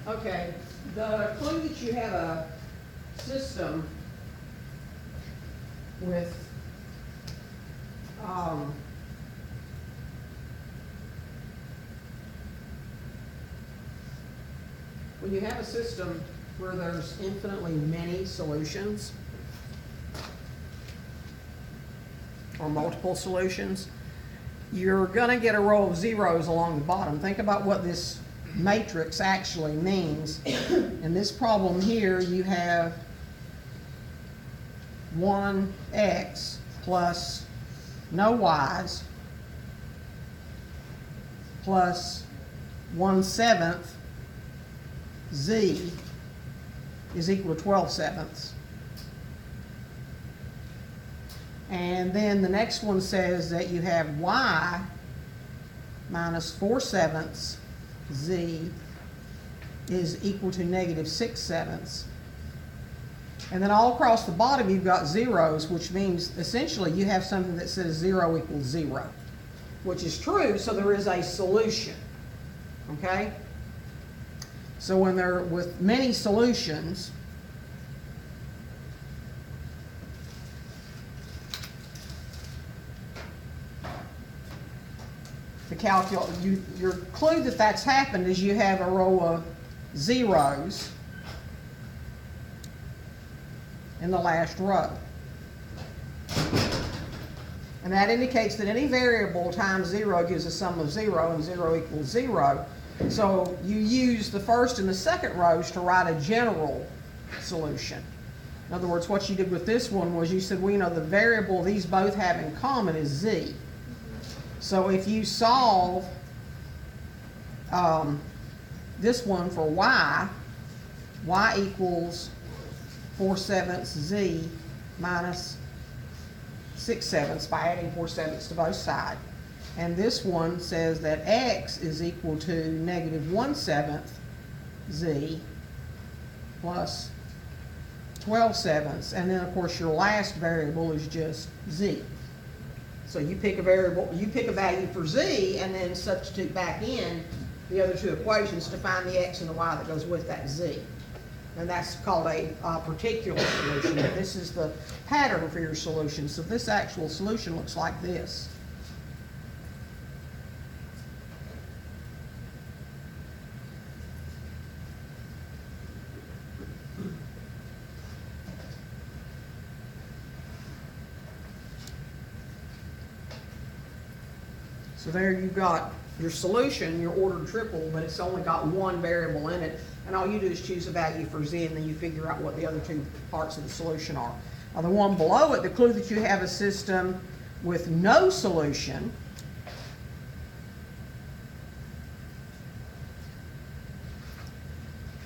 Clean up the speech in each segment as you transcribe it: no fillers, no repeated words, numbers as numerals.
Okay, the clue that you have a system with when you have a system where there's infinitely many solutions or multiple solutions, you're going to get a row of zeros along the bottom. Think about what this matrix actually means. In this problem here, you have 1x plus no y's plus 1/7 z is equal to 12/7. And then the next one says that you have y minus 4/7 z is equal to negative 6/7. And then all across the bottom you've got zeros, which means essentially you have something that says 0 equals 0, which is true, so there is a solution, okay? So when they're with many solutions, your clue that that's happened is you have a row of zeros in the last row. And that indicates that any variable times 0 gives a sum of 0, and 0 equals 0. So you use the first and the second rows to write a general solution. In other words, what you did with this one was you said, well, you know, the variable these both have in common is z. So if you solve this one for y equals 4/7 z minus 6/7 by adding 4/7 to both sides. And this one says that x is equal to negative 1/7 z plus 12/7. And then, of course, your last variable is just z. So you pick a variable, you pick a value for z, and then substitute back in the other two equations to find the x and the y that goes with that z. And that's called a particular solution. This is the pattern for your solution. So this actual solution looks like this. So there you've got your solution, your ordered triple, but it's only got one variable in it. And all you do is choose a value for z, and then you figure out what the other two parts of the solution are. Now the one below it, the clue that you have a system with no solution,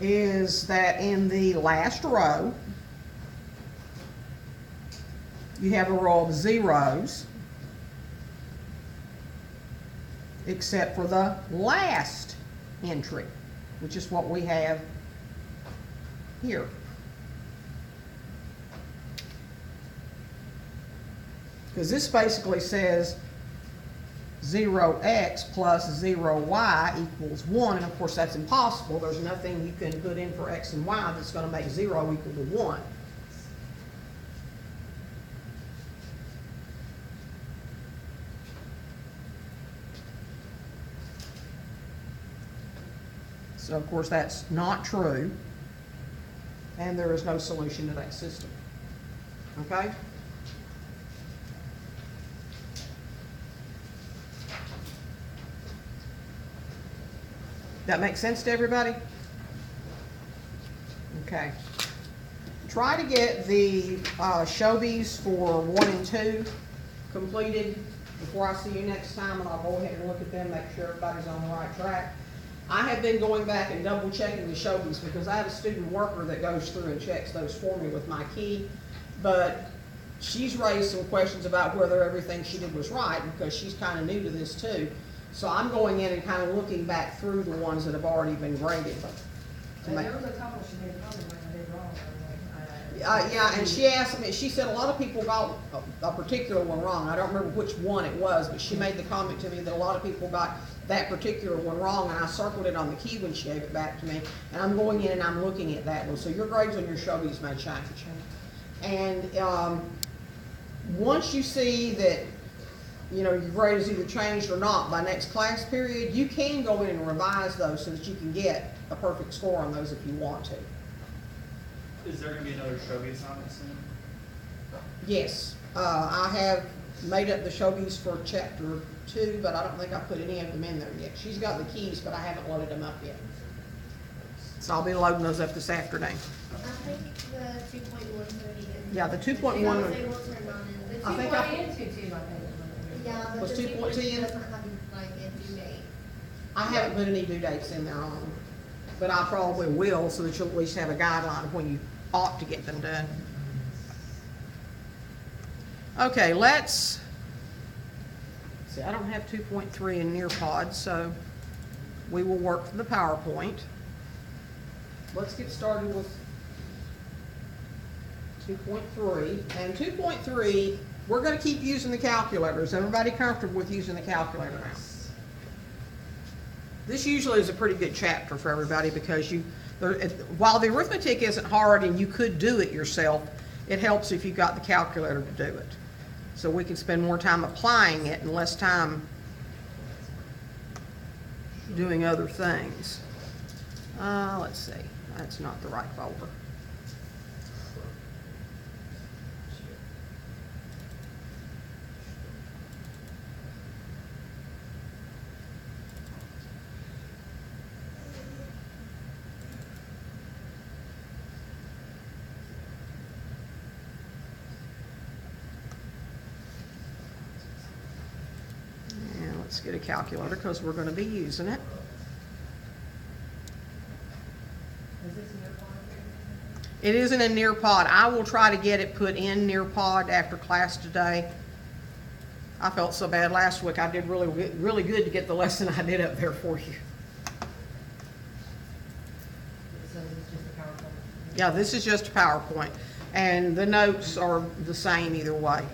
is that in the last row, you have a row of zeros, except for the last entry, which is what we have here. Because this basically says 0x plus 0y equals 1, and of course that's impossible. There's nothing you can put in for x and y that's going to make 0 equal to 1. So of course that's not true, and there is no solution to that system. Okay? That makes sense to everybody? Okay. Try to get the Shobies for 1 and 2 completed before I see you next time, and I'll go ahead and look at them, make sure everybody's on the right track. I have been going back and double checking the Shobies because I have a student worker that goes through and checks those for me with my key, but she's raised some questions about whether everything she did was right because she's kind of new to this too. So I'm going in and kind of looking back through the ones that have already been graded. There was a couple she did probably when I did wrong. Yeah, and she asked me, she said a lot of people got a particular one wrong. I don't remember which one it was, but she made the comment to me that a lot of people got that particular one wrong, and I circled it on the key when she gave it back to me. And I'm going in and I'm looking at that one. So your grades on your Shobies may change. And once you see that, you know, your grade is either changed or not by next class period, you can go in and revise those so that you can get a perfect score on those if you want to. Is there going to be another Shobi assignment soon? Yes, I have made up the Shobies for chapter 2, but I don't think I put any of them in there yet. She's got the keys, but I haven't loaded them up yet. So I'll be loading those up this afternoon. I think the 2.1's already in. Yeah, the 2.1. They will turn on in. I think I- and 2.2, Yeah, but Was the 2.2 2.2 in? doesn't have like a due date. I haven't put any due dates in there on them, but I probably will so that you'll at least have a guideline of when you ought to get them done. Okay, let's see, I don't have 2.3 in Nearpod, so we will work from the PowerPoint. Let's get started with 2.3. And 2.3, we're going to keep using the calculator. Is everybody comfortable with using the calculator now? This usually is a pretty good chapter for everybody because while the arithmetic isn't hard and you could do it yourself, it helps if you've got the calculator to do it. So we can spend more time applying it and less time doing other things. Let's see, that's not the right folder. Let's get a calculator because we're going to be using it. Is this Nearpod? It isn't in Nearpod. I will try to get it put in Nearpod after class today. I felt so bad last week. I did really good to get the lesson I did up there for you. So is this just a PowerPoint? Yeah, this is just a PowerPoint, and the notes are the same either way.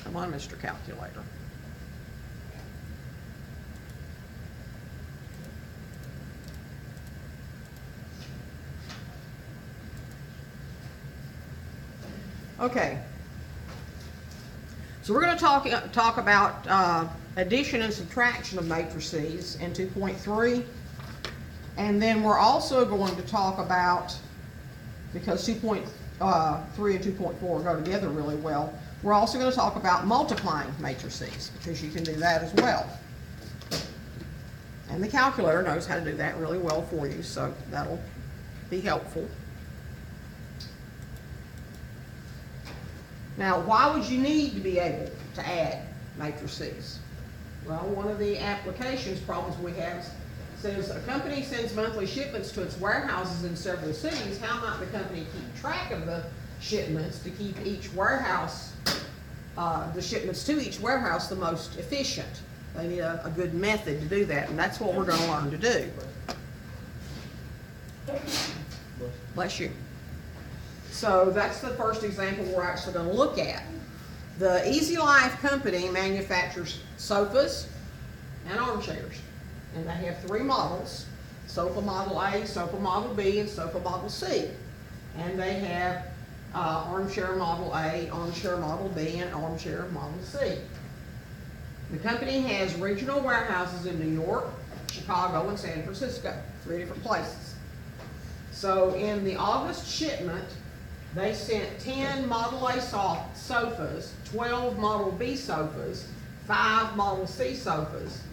Come on, Mr. Calculator. Okay. So we're going to talk about addition and subtraction of matrices in 2.3. And then we're also going to talk about, because 2.3 and 2.4 go together really well, we're also going to talk about multiplying matrices, because you can do that as well. And the calculator knows how to do that really well for you, so that'll be helpful. Now, why would you need to be able to add matrices? Well, one of the applications problems we have says a company sends monthly shipments to its warehouses in several cities. How might the company keep track of the shipments to keep each warehouse, the shipments to each warehouse the most efficient? They need a good method to do that, and that's what we're going to learn to do. Bless you. So that's the first example we're actually going to look at. The Easy Life company manufactures sofas and armchairs, and they have 3 models: sofa model A, sofa model B, and sofa model C. And they have armchair model A, armchair model B, and armchair model C. The company has regional warehouses in New York, Chicago, and San Francisco, 3 different places. So in the August shipment, they sent 10 Model A sofas, 12 Model B sofas, 5 Model C sofas,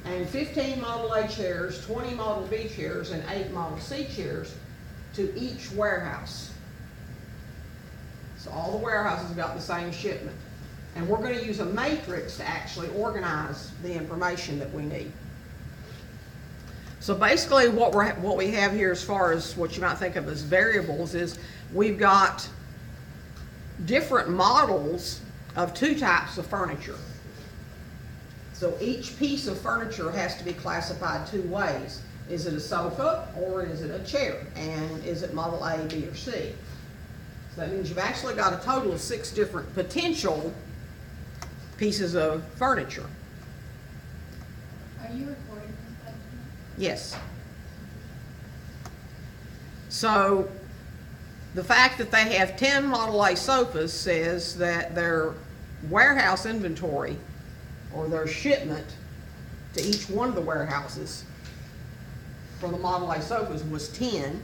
and 15 Model A chairs, 20 Model B chairs, and 8 Model C chairs to each warehouse. So all the warehouses got the same shipment. And we're going to use a matrix to actually organize the information that we need. So basically what we have here as far as what you might think of as variables is we've got different models of two types of furniture. So each piece of furniture has to be classified two ways. Is it a sofa or is it a chair? And is it model A, B, or C? So that means you've actually got a total of 6 different potential pieces of furniture. Are you recording this, Bethany? Yes. So the fact that they have 10 Model A sofas says that their warehouse inventory or their shipment to each one of the warehouses for the Model A sofas was 10,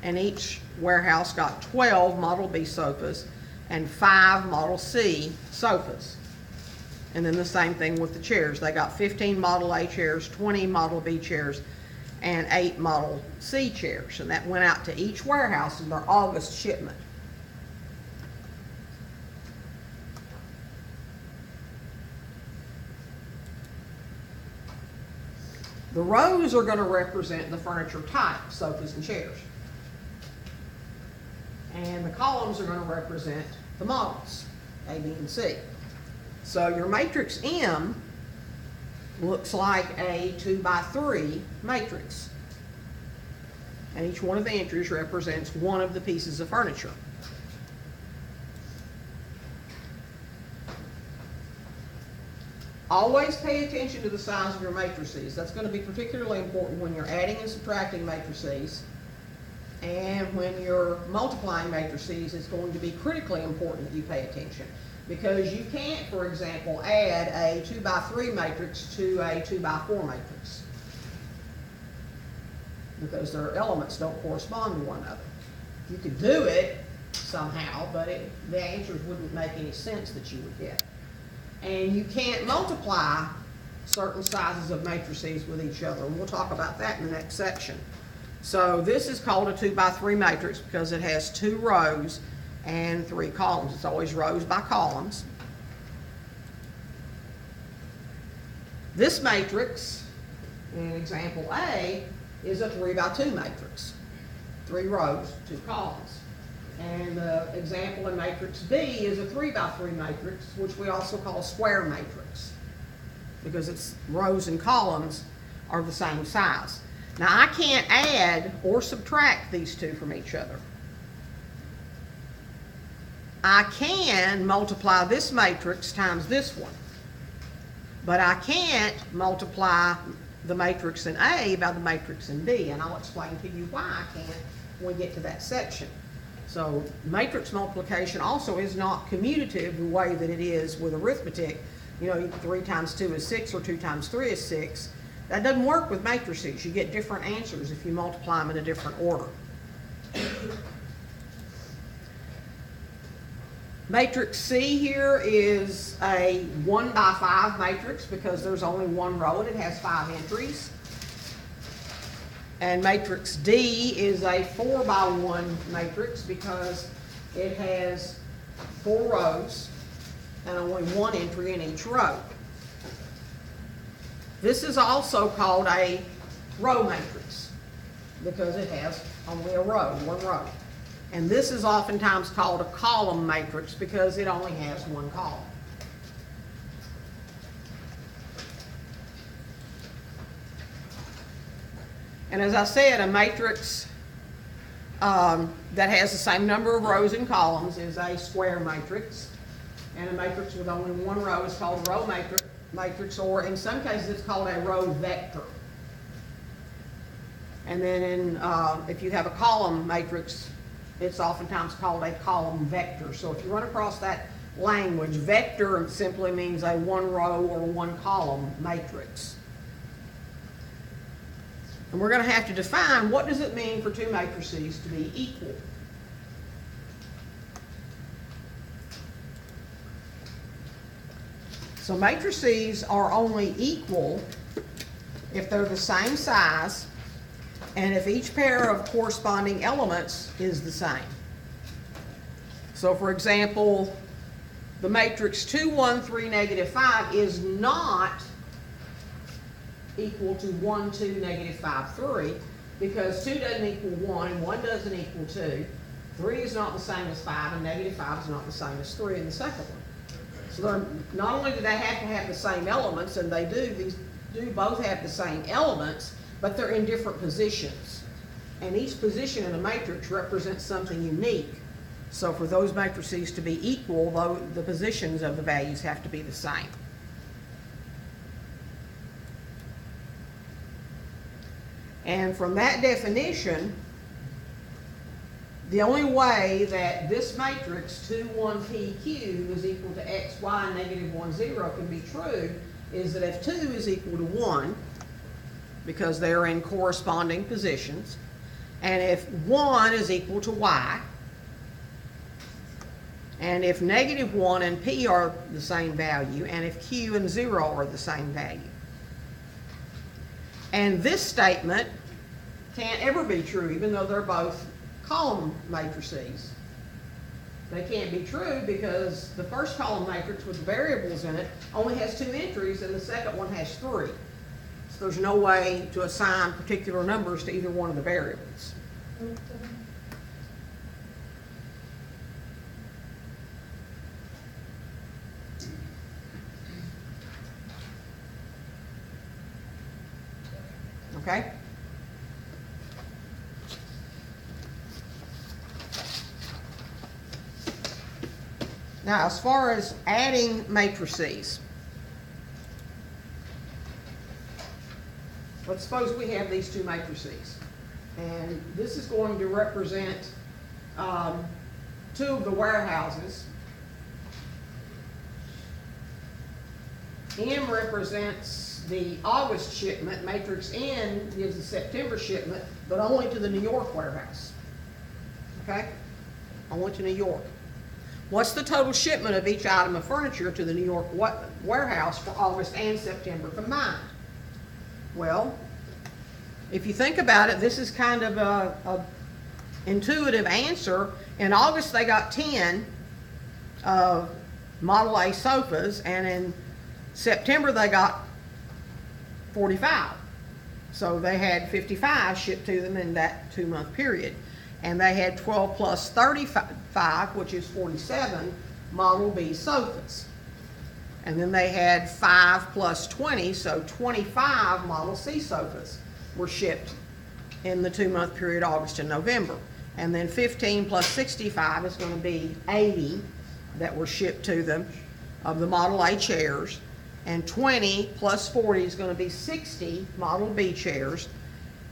and each warehouse got 12 Model B sofas and 5 Model C sofas. And then the same thing with the chairs. They got 15 Model A chairs, 20 Model B chairs, and 8 Model C chairs. And that went out to each warehouse in their August shipment. The rows are going to represent the furniture type, sofas and chairs. And the columns are going to represent the models, A, B, and C. So your matrix M looks like a 2x3 matrix. And each one of the entries represents one of the pieces of furniture. Always pay attention to the size of your matrices. That's going to be particularly important when you're adding and subtracting matrices. And when you're multiplying matrices, it's going to be critically important that you pay attention. Because you can't, for example, add a 2x3 matrix to a 2x4 matrix. Because their elements don't correspond to one another. You could do it somehow, but the answers wouldn't make any sense that you would get. And you can't multiply certain sizes of matrices with each other. And we'll talk about that in the next section. So this is called a 2x3 matrix because it has 2 rows and 3 columns. It's always rows by columns. This matrix, in example A, is a 3x2 matrix. 3 rows, 2 columns. And the example in matrix B is a 3x3 matrix, which we also call a square matrix, because its rows and columns are the same size. Now I can't add or subtract these two from each other. I can multiply this matrix times this one, but I can't multiply the matrix in A by the matrix in B, and I'll explain to you why I can't when we get to that section. So matrix multiplication also is not commutative the way that it is with arithmetic. You know, 3 times 2 is 6 or 2 times 3 is 6. That doesn't work with matrices. You get different answers if you multiply them in a different order. Matrix C here is a 1x5 matrix because there's only one row and it has 5 entries. And matrix D is a 4x1 matrix because it has 4 rows and only 1 entry in each row. This is also called a row matrix because it has only a row, 1 row. And this is oftentimes called a column matrix because it only has 1 column. And as I said, a matrix that has the same number of rows and columns is a square matrix. And a matrix with only 1 row is called a row matrix, or in some cases it's called a row vector. And then if you have a column matrix, it's oftentimes called a column vector. So if you run across that language, vector simply means a 1 row or 1 column matrix. And we're going to have to define what does it mean for 2 matrices to be equal. So matrices are only equal if they're the same size and if each pair of corresponding elements is the same. So for example, the matrix 2, 1, 3, negative 5 is not equal to 1, 2, negative 5, 3, because 2 doesn't equal 1 and 1 doesn't equal 2. 3 is not the same as 5, and negative 5 is not the same as 3 in the second one. So they're, not only do they have to have the same elements, and they do, these do both have the same elements, but they're in different positions. And each position in a matrix represents something unique. So for those matrices to be equal, though, the positions of the values have to be the same. And from that definition, the only way that this matrix 2, 1, p cubed is equal to x, y, negative 1, 0 can be true is that if 2 is equal to 1, because they're in corresponding positions, and if 1 is equal to y, and if negative 1 and p are the same value, and if q and 0 are the same value. And this statement can't ever be true, even though they're both column matrices. They can't be true because the first column matrix with variables in it only has 2 entries and the second one has 3. So there's no way to assign particular numbers to either one of the variables. Okay? Now, as far as adding matrices, let's suppose we have these 2 matrices. And this is going to represent 2 of the warehouses. M represents the August shipment. Matrix N gives the September shipment, but only to the New York warehouse. Okay? Only to New York. What's the total shipment of each item of furniture to the New York warehouse for August and September combined? Well, if you think about it, this is kind of a intuitive answer. In August, they got 10 Model A sofas, and in September, they got 45. So they had 55 shipped to them in that 2-month period. And they had 12 plus 35, which is 47, Model B sofas. And then they had 5 plus 20, so 25 Model C sofas were shipped in the 2-month period, August and November. And then 15 plus 65 is going to be 80 that were shipped to them of the Model A chairs. And 20 plus 40 is going to be 60 Model B chairs.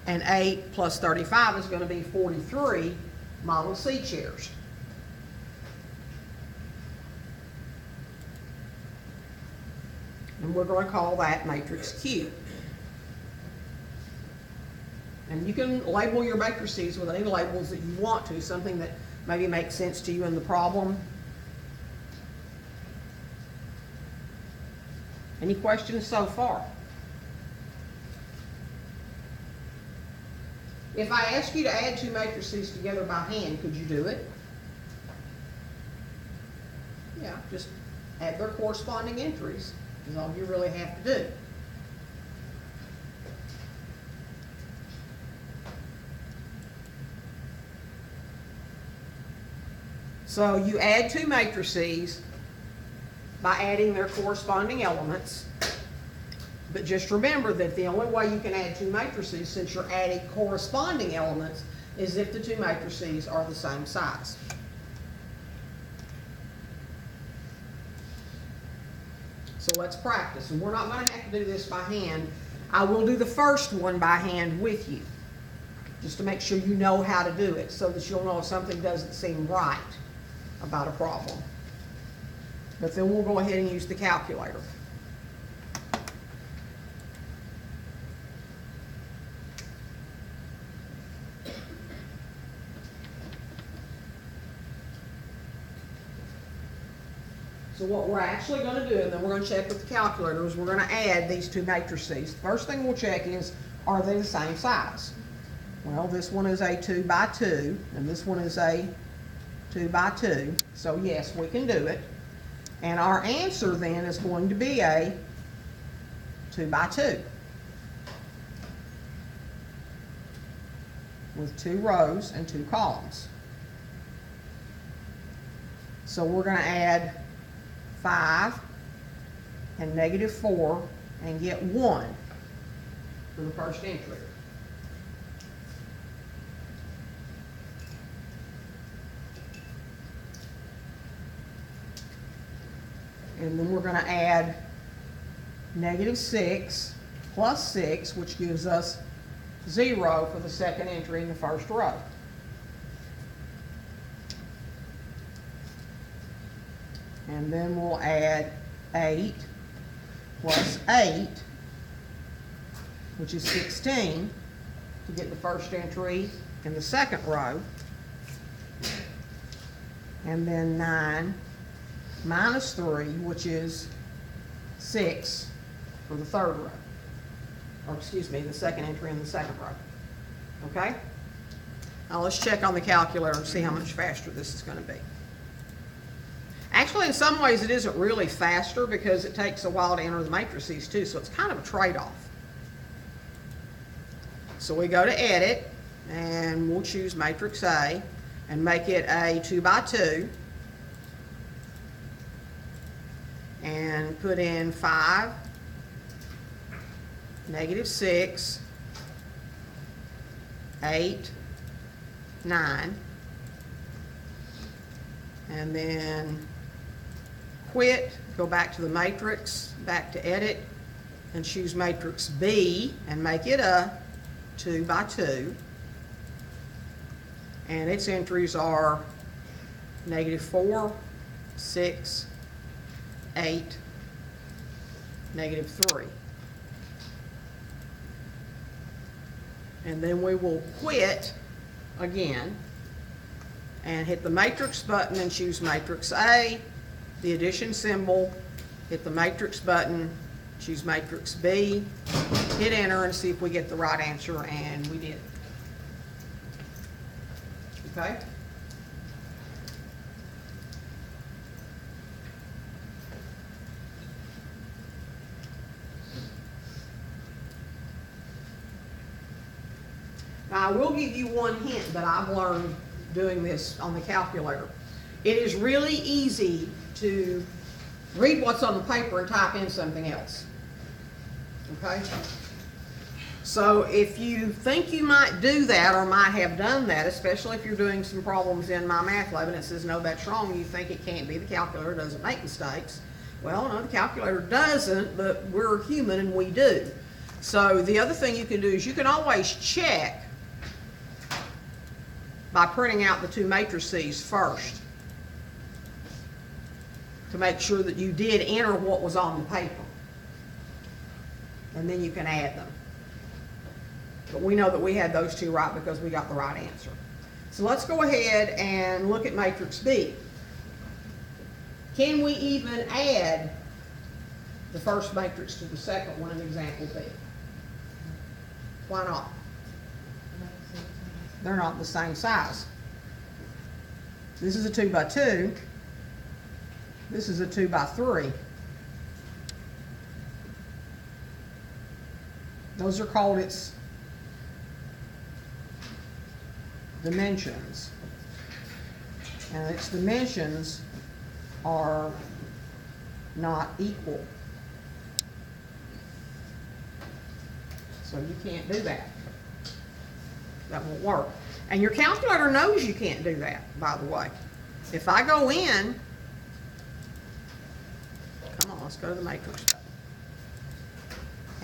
And 8 plus 35 is going to be 43 Model C chairs. And we're going to call that matrix Q. And you can label your matrices with any labels that you want to, something that maybe makes sense to you in the problem. Any questions so far? If I ask you to add 2 matrices together by hand, could you do it? Yeah, just add their corresponding entries is all you really have to do. So you add 2 matrices by adding their corresponding elements. But just remember that the only way you can add 2 matrices, since you're adding corresponding elements, is if the 2 matrices are the same size. So let's practice. And we're not going to have to do this by hand. I will do the first one by hand with you, just to make sure you know how to do it, so that you'll know if something doesn't seem right about a problem. But then we'll go ahead and use the calculator. So what we're actually going to do, and then we're going to check with the calculator, is we're going to add these 2 matrices. The first thing we'll check is, are they the same size? Well, this one is a 2 by 2, and this one is a 2 by 2. So yes, we can do it. And our answer then is going to be a 2 by 2. With 2 rows and 2 columns. So we're gonna add 5 and -4 and get 1 for the first entry. And then we're gonna add -6 plus 6, which gives us 0 for the second entry in the first row. And then we'll add 8 plus 8, which is 16, to get the first entry in the second row. And then 9 minus 3, which is 6 for the third row. Or excuse me, the second entry in the second row. Okay? Now let's check on the calculator and see how much faster this is gonna be. Actually, in some ways, it isn't really faster because it takes a while to enter the matrices too, so it's kind of a trade-off. So we go to Edit, and we'll choose Matrix A, and make it a 2 by 2, and put in 5, -6, 8, 9, and then quit, go back to the matrix, back to Edit, and choose Matrix B, and make it a 2 by 2. And its entries are -4, 6, 8, -3. And then we will quit again and hit the matrix button and choose Matrix A, the addition symbol, hit the matrix button, choose Matrix B, hit enter and see if we get the right answer, and we did. Okay? Now, I will give you one hint that I've learned doing this on the calculator. It is really easy to read what's on the paper and type in something else. Okay? So if you think you might do that or might have done that, especially if you're doing some problems in My Math Lab and it says, no, that's wrong, you think it can't be, the calculator doesn't make mistakes. Well, no, the calculator doesn't, but we're human and we do. So the other thing you can do is you can always check by printing out the two matrices first to make sure that you did enter what was on the paper. And then you can add them. But we know that we had those two right because we got the right answer. So let's go ahead and look at Matrix B. Can we even add the first matrix to the second one in example B? Why not? They're not the same size. This is a 2 by 2. This is a 2 by 3. Those are called its dimensions. And its dimensions are not equal. So you can't do that. That won't work. And your calculator knows you can't do that, by the way. If I go in, come on, let's go to the matrix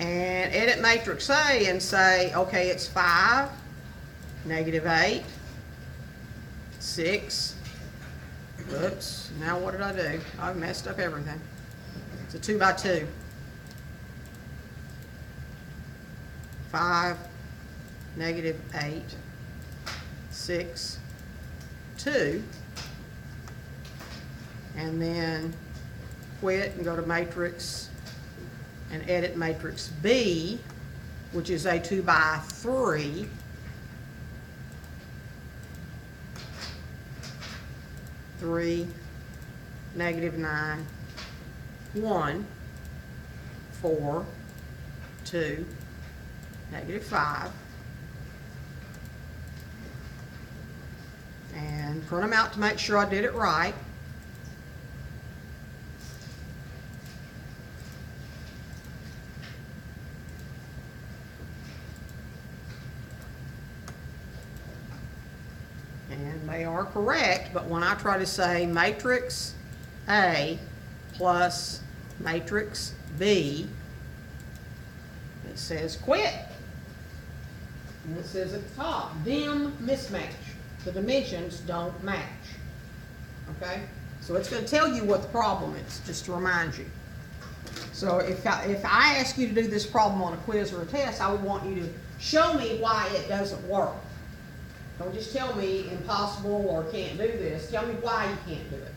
and edit Matrix A and say, okay, it's 5, -8, 6, oops, now what did I do? I've messed up everything. It's a 2 by 2. 5, -8, 6, 2, and then quit and go to Matrix and edit Matrix B, which is a 2 by 3. -9, 1, 4, 2, -5. And print them out to make sure I did it right. And they are correct, but when I try to say matrix A plus matrix B, it says quit. And it says at the top, dim mismatch. The dimensions don't match. Okay? So it's going to tell you what the problem is, just to remind you. So if I ask you to do this problem on a quiz or a test, I would want you to show me why it doesn't work. Don't just tell me impossible or can't do this. Tell me why you can't do it.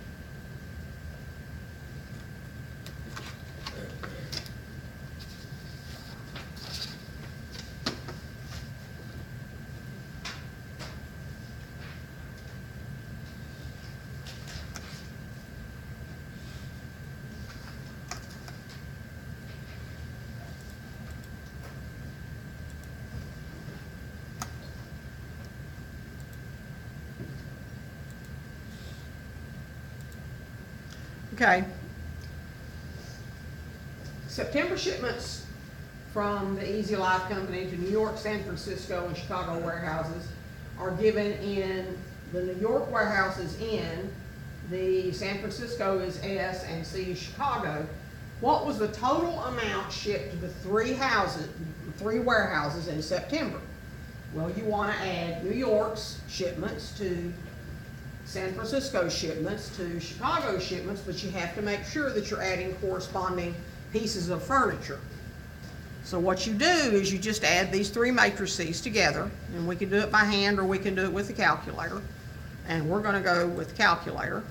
Okay. September shipments from the Easy Life Company to New York, San Francisco, and Chicago warehouses are given in the New York warehouse is N, the San Francisco is S, and C is Chicago. What was the total amount shipped to the three warehouses in September? Well, you want to add New York's shipments to San Francisco shipments to Chicago shipments, but you have to make sure that you're adding corresponding pieces of furniture. So what you do is you just add these three matrices together, and we can do it by hand or we can do it with the calculator. And we're going to go with the calculator.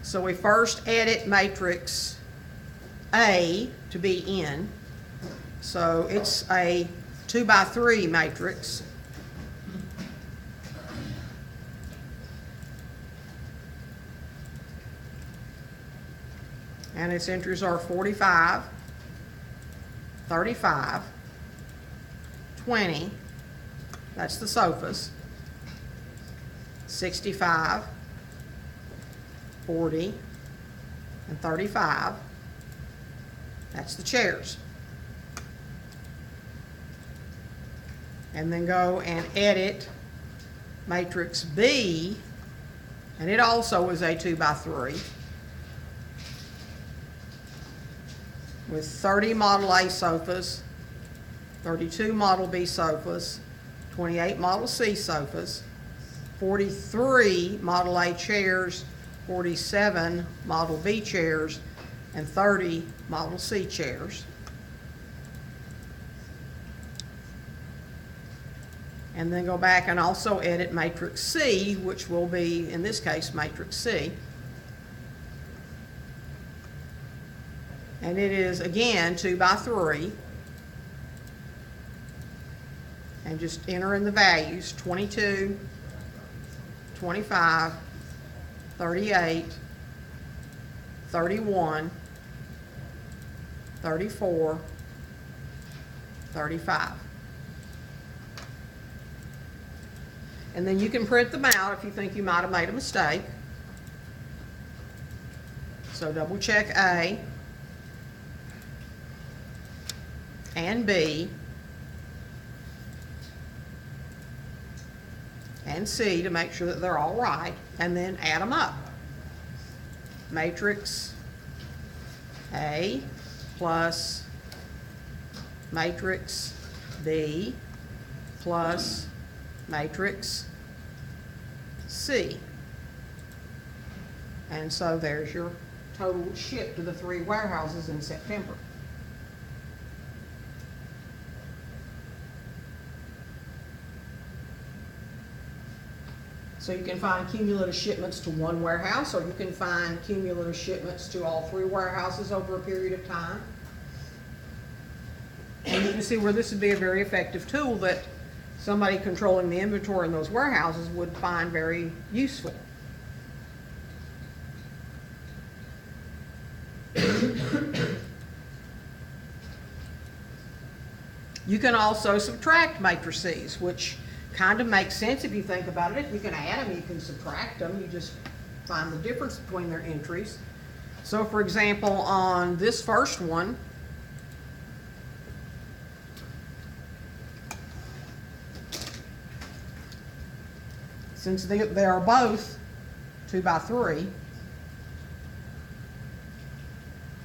So we first edit matrix A to be N. So it's a 2 by 3 matrix. And its entries are 45, 35, 20, that's the sofas, 65, 40, and 35, that's the chairs. And then go and edit matrix B, and it also is a 2 by 3. With 30 Model A sofas, 32 Model B sofas, 28 Model C sofas, 43 Model A chairs, 47 Model B chairs, and 30 Model C chairs. And then go back and also edit matrix C, which will be, in this case, matrix C. And it is, again, 2 by 3. And just enter in the values, 22, 25, 38, 31, 34, 35. And then you can print them out if you think you might have made a mistake. So double check A and B and C to make sure that they're all right, and then add them up. Matrix A plus matrix B plus matrix C. And so there's your total shipped to the 3 warehouses in September. So you can find cumulative shipments to 1 warehouse, or you can find cumulative shipments to all 3 warehouses over a period of time. And you can see where this would be a very effective tool that somebody controlling the inventory in those warehouses would find very useful. You can also subtract matrices, which kind of makes sense if you think about it. If you can add them, you can subtract them. You just find the difference between their entries. So for example, on this first one, since they are both 2 by 3,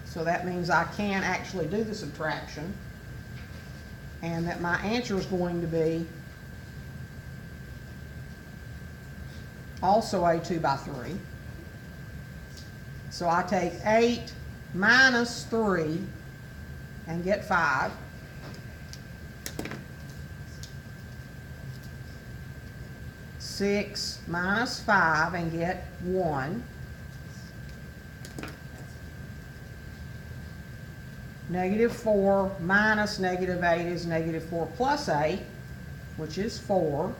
so that means I can actually do the subtraction, and that my answer is going to be also a 2 by 3. So I take 8 minus 3 and get 5. Six minus 5 and get 1. -4 minus -8 is -4 plus 8, which is 4.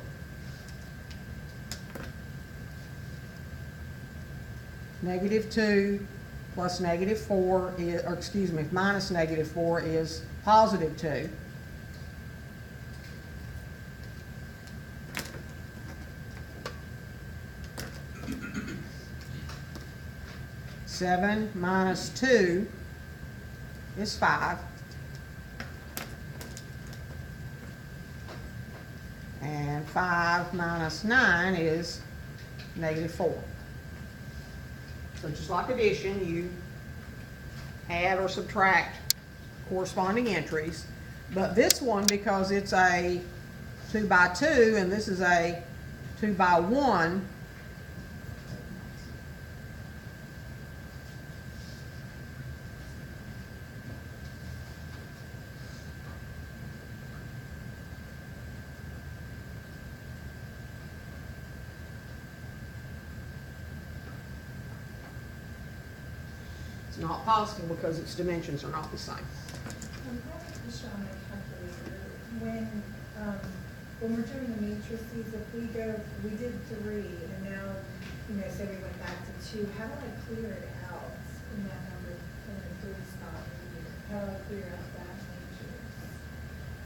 -2 plus -4 is, or excuse me, minus -4 is +2. Seven minus 2 is 5. And 5 minus 9 is -4. So just like addition, you add or subtract corresponding entries. But this one, because it's a 2 by 2 and this is a 2 by 1, it's not possible because its dimensions are not the same. I have a question on the calculator. When we're doing the matrices, if we did 3, and now, say we went back to 2, how do I clear it out in that number, in the 3 spot? How do I clear out that matrix?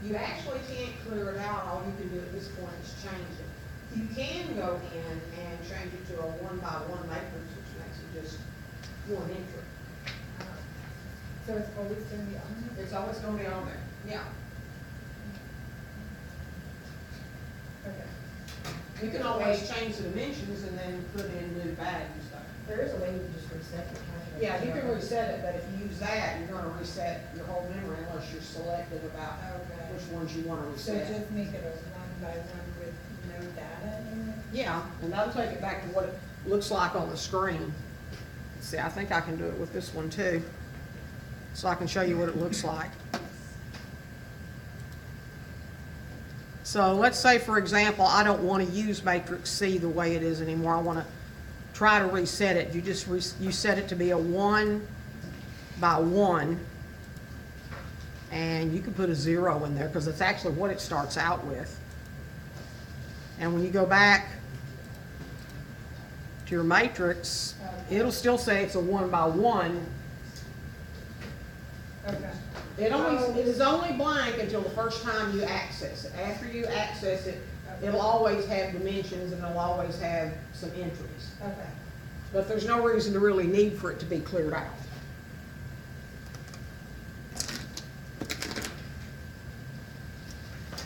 You actually can't clear it out. All you can do at this point is change it. You can go in and change it to a 1 by 1 matrix, which makes it just one entry. So it's always going to be on there? It's always going to be on there. Yeah. Okay. You can always change the dimensions and then put in new values though. There is a way you can just reset the calculator. Yeah, you can reset it, but if you use that, you're gonna reset your whole memory unless you're selective about Okay. which ones you wanna So reset. just make it a 1 by 1 with no data in it? Yeah, and that'll take it back to what it looks like on the screen. See, I think I can do it with this one too. So I can show you what it looks like. So let's say, for example, I don't want to use matrix C the way it is anymore. I want to try to reset it. You just you set it to be a 1 by 1, and you can put a 0 in there because it's actually what it starts out with. And when you go back to your matrix, it'll still say it's a 1 by 1. Okay. It is only blank until the first time you access it. After you access it, it'll always have dimensions and it'll always have some entries. Okay. But there's no reason to really need for it to be cleared out.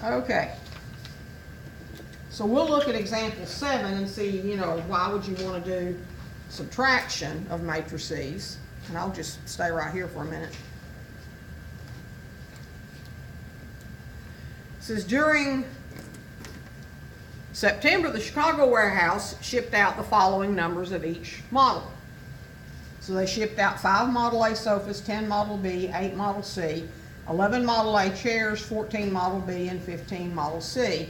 Okay. So we'll look at example 7 and see, why would you want to do subtraction of matrices? And I'll just stay right here for a minute. It says during September, the Chicago warehouse shipped out the following numbers of each model. So they shipped out 5 Model A sofas, 10 Model B, 8 Model C, 11 Model A chairs, 14 Model B, and 15 Model C.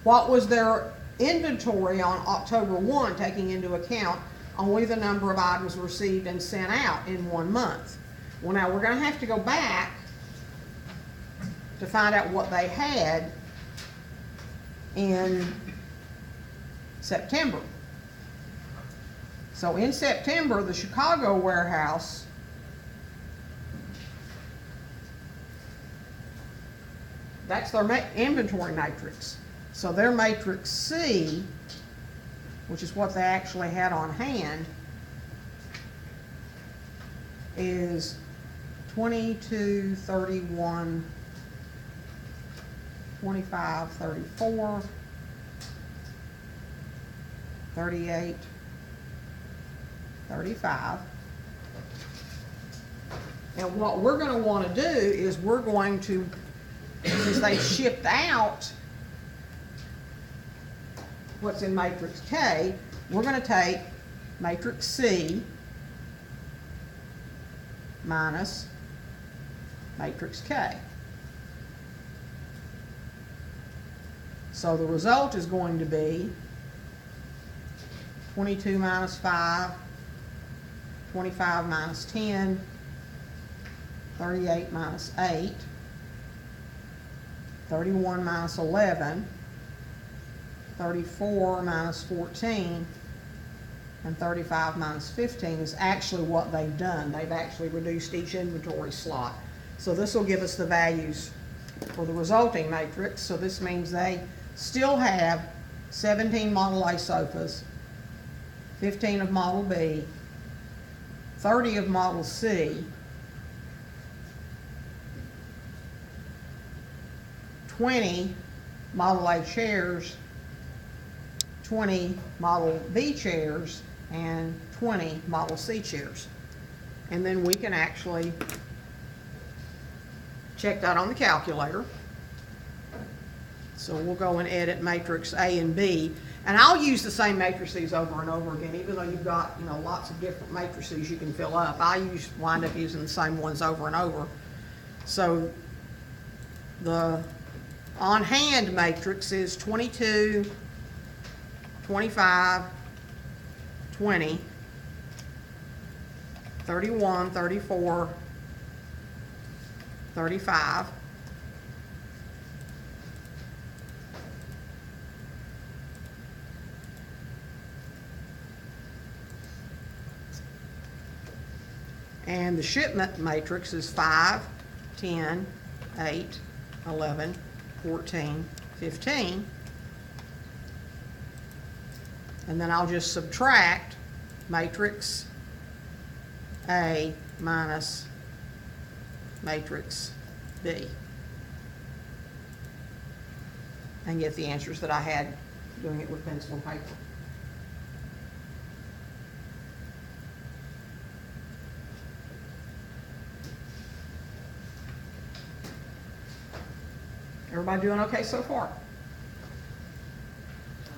What was their inventory on October 1, taking into account only the number of items received and sent out in 1 month? Well, now we're going to have to go back to find out what they had in September. So in September, the Chicago warehouse that's their inventory matrix. So their matrix C, which is what they actually had on hand, is 22, 31, 25, 34, 38, 35. And what we're gonna wanna do is we're going to, since they shipped out what's in matrix K, we're gonna take matrix C minus matrix K. So the result is going to be 22 minus 5, 25 minus 10, 38 minus 8, 31 minus 11, 34 minus 14, and 35 minus 15 is actually what they've done. They've actually reduced each inventory slot. So this will give us the values for the resulting matrix. So this means they still have 17 Model A sofas, 15 of Model B, 30 of Model C, 20 Model A chairs, 20 Model B chairs, and 20 Model C chairs. And then we can actually check that on the calculator. So we'll go and edit matrix A and B. And I'll use the same matrices over and over again, even though you've got, you know, lots of different matrices you can fill up. I wind up using the same ones over and over. So the on-hand matrix is 22, 25, 20, 31, 34, 35. And the shipment matrix is 5, 10, 8, 11, 14, 15. And then I'll just subtract matrix A minus matrix B and get the answers that I had doing it with pencil and paper. Everybody doing okay so far? How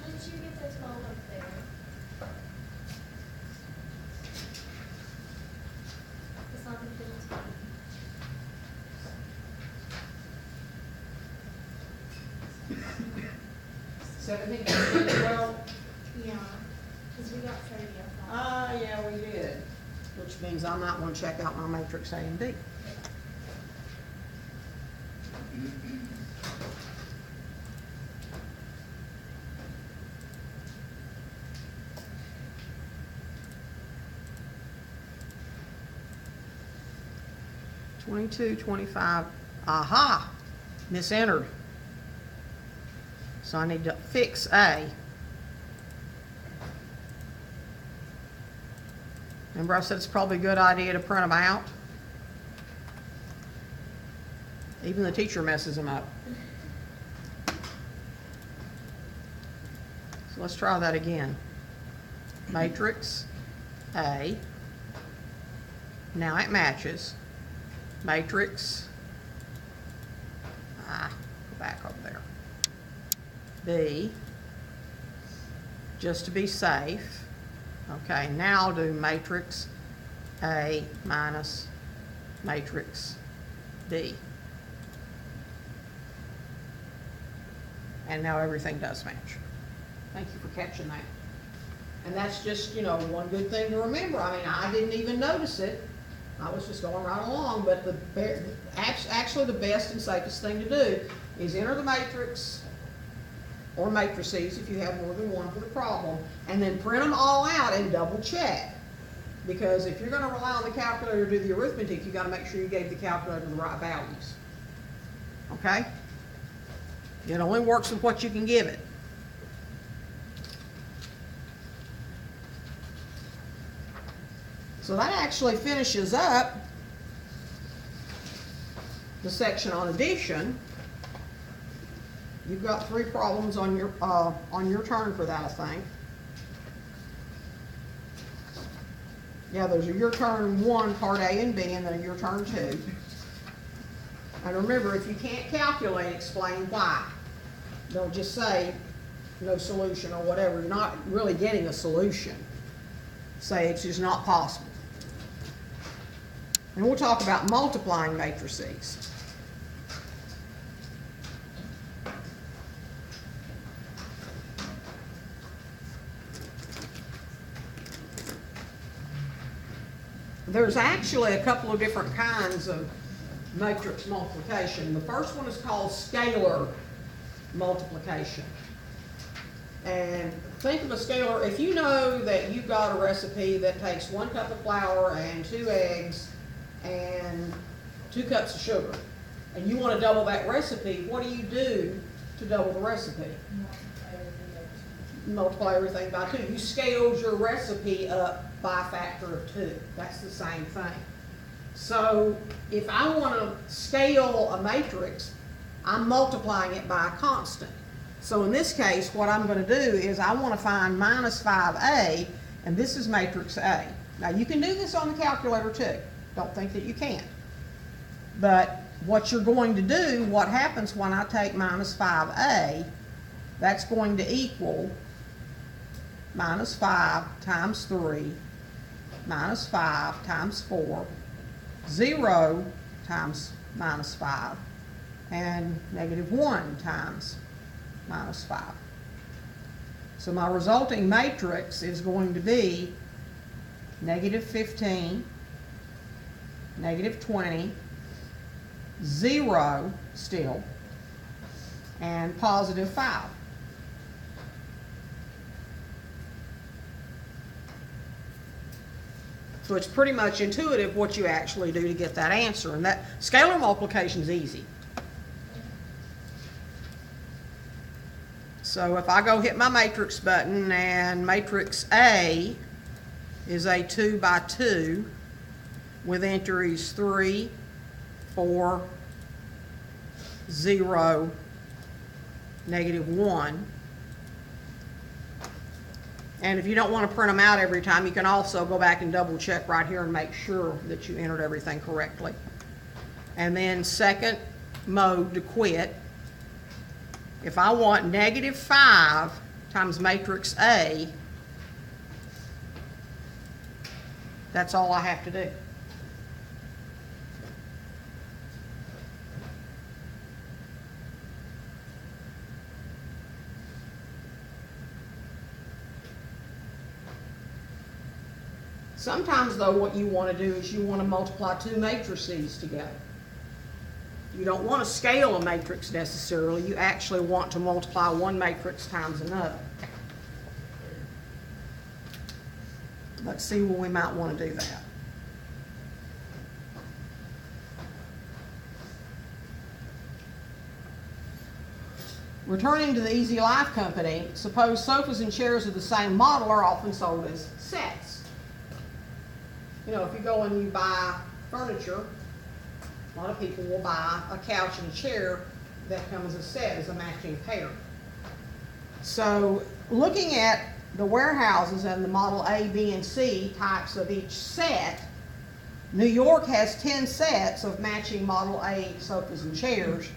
did you get the 12 up there? It's not the 15. 17, 18, 12? Yeah, because we got 30 of that. Yeah, we did. Which means I might want to check out my matrix A and B. Twenty-two, 25, aha, misentered. So I need to fix A. Remember I said it's probably a good idea to print them out? Even the teacher messes them up. So let's try that again. Matrix A. Now it matches. Matrix, go back over there. B, just to be safe. Okay, now do matrix A minus matrix B. And now everything does match. Thank you for catching that. And that's just, you know, one good thing to remember. I mean, I didn't even notice it. I was just going right along, but actually the best and safest thing to do is enter the matrix or matrices if you have more than one for the problem, and then print them all out and double check. Because if you're going to rely on the calculator to do the arithmetic, you got to make sure you gave the calculator the right values. Okay? It only works with what you can give it. So that actually finishes up the section on addition. You've got 3 problems on your turn for that, I think. Yeah, there's a your turn 1, part A and B, and then a your turn 2. And remember, if you can't calculate, explain why. Don't just say no solution or whatever. You're not really getting a solution. Say it's just not possible. And we'll talk about multiplying matrices. There's actually a couple of different kinds of matrix multiplication. The first one is called scalar multiplication. And think of a scalar, if you know that you've got a recipe that takes 1 cup of flour and 2 eggs and 2 cups of sugar, and you want to double that recipe, what do you do to double the recipe? Multiply everything by 2. You scaled your recipe up by a factor of 2. That's the same thing. So if I want to scale a matrix, I'm multiplying it by a constant. So in this case, what I'm going to do is I want to find minus 5a, and this is matrix A. Now you can do this on the calculator too. Don't think that you can't. But what you're going to do, what happens when I take minus 5a, that's going to equal minus 5 times 3 minus 5 times 4, 0 times minus 5, and negative 1 times minus 5. So my resulting matrix is going to be negative 15, negative 20, 0 still, and positive 5. So it's pretty much intuitive what you actually do to get that answer. And that scalar multiplication is easy. So if I go hit my matrix button and matrix A is a 2 by 2 with entries 3, 4, 0, negative 1. And if you don't want to print them out every time, you can also go back and double check right here and make sure that you entered everything correctly. And then second mode to quit. If I want negative 5 times matrix A, that's all I have to do. Sometimes, though, what you want to do is you want to multiply 2 matrices together. You don't want to scale a matrix necessarily. You actually want to multiply one matrix times another. Let's see when we might want to do that. Returning to the Easy Life Company, suppose sofas and chairs of the same model are often sold as sets. You know, if you go and you buy furniture, a lot of people will buy a couch and a chair that come as a set, as a matching pair. So looking at the warehouses and the model A, B, and C types of each set, New York has 10 sets of matching model A sofas and chairs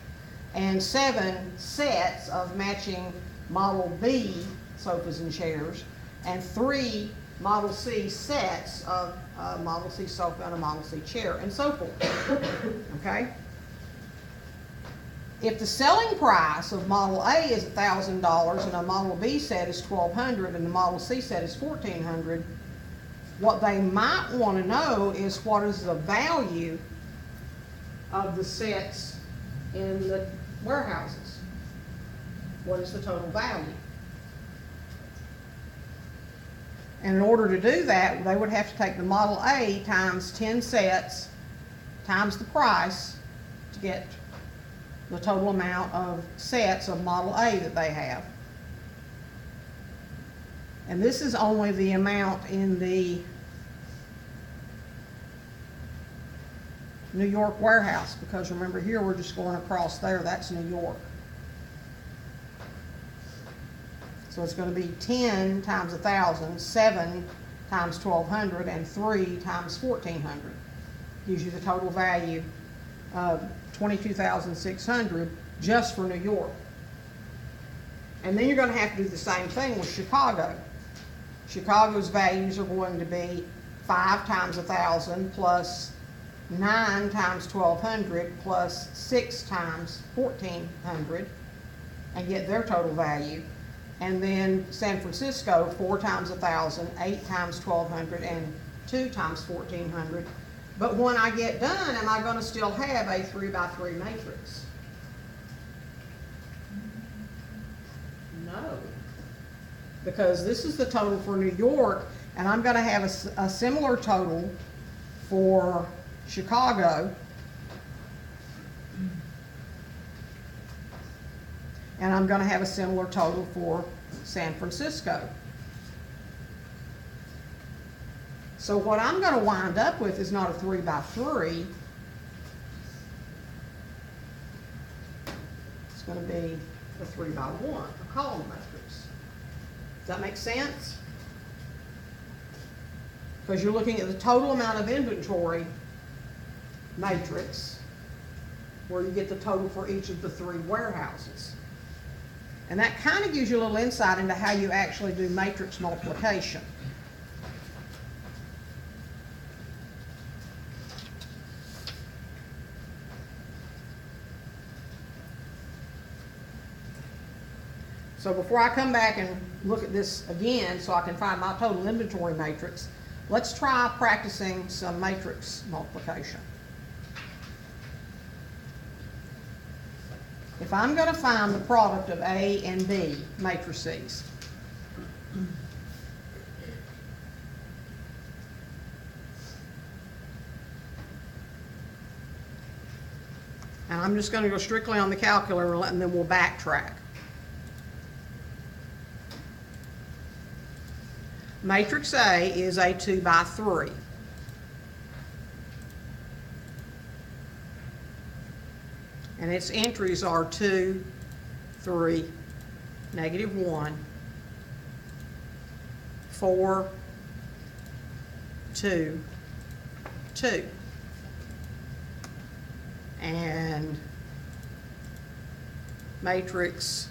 and 7 sets of matching model B sofas and chairs and 3 Model C sets of a Model C sofa and a Model C chair, and so forth. Okay? If the selling price of Model A is $1,000 and a Model B set is $1,200 and the Model C set is $1,400, what they might want to know is what is the value of the sets in the warehouses. What is the total value? And in order to do that, they would have to take the Model A times 10 sets times the price to get the total amount of sets of Model A that they have. And this is only the amount in the New York warehouse, because remember here we're just going across there, that's New York. So it's going to be 10 times 1,000, 7 times 1,200 and 3 times 1,400. Gives you the total value of 22,600 just for New York. And then you're going to have to do the same thing with Chicago. Chicago's values are going to be 5 times 1,000 plus 9 times 1,200 plus 6 times 1,400 and get their total value. And then San Francisco, 4 times 1,000, 8 times 1,200, and 2 times 1,400. But when I get done, am I going to still have a 3x3 matrix? No. Because this is the total for New York, and I'm going to have a similar total for Chicago. And I'm going to have a similar total for San Francisco. So what I'm going to wind up with is not a 3x3. It's going to be a 3x1, a column matrix. Does that make sense? Because you're looking at the total amount of inventory matrix, where you get the total for each of the 3 warehouses. And that kind of gives you a little insight into how you actually do matrix multiplication. So before I come back and look at this again so I can find my total inventory matrix, let's try practicing some matrix multiplication. If I'm going to find the product of A and B matrices, and I'm just going to go strictly on the calculator and then we'll backtrack. Matrix A is a 2x3. And its entries are 2, 3, -1, 4, 2, 2. And matrix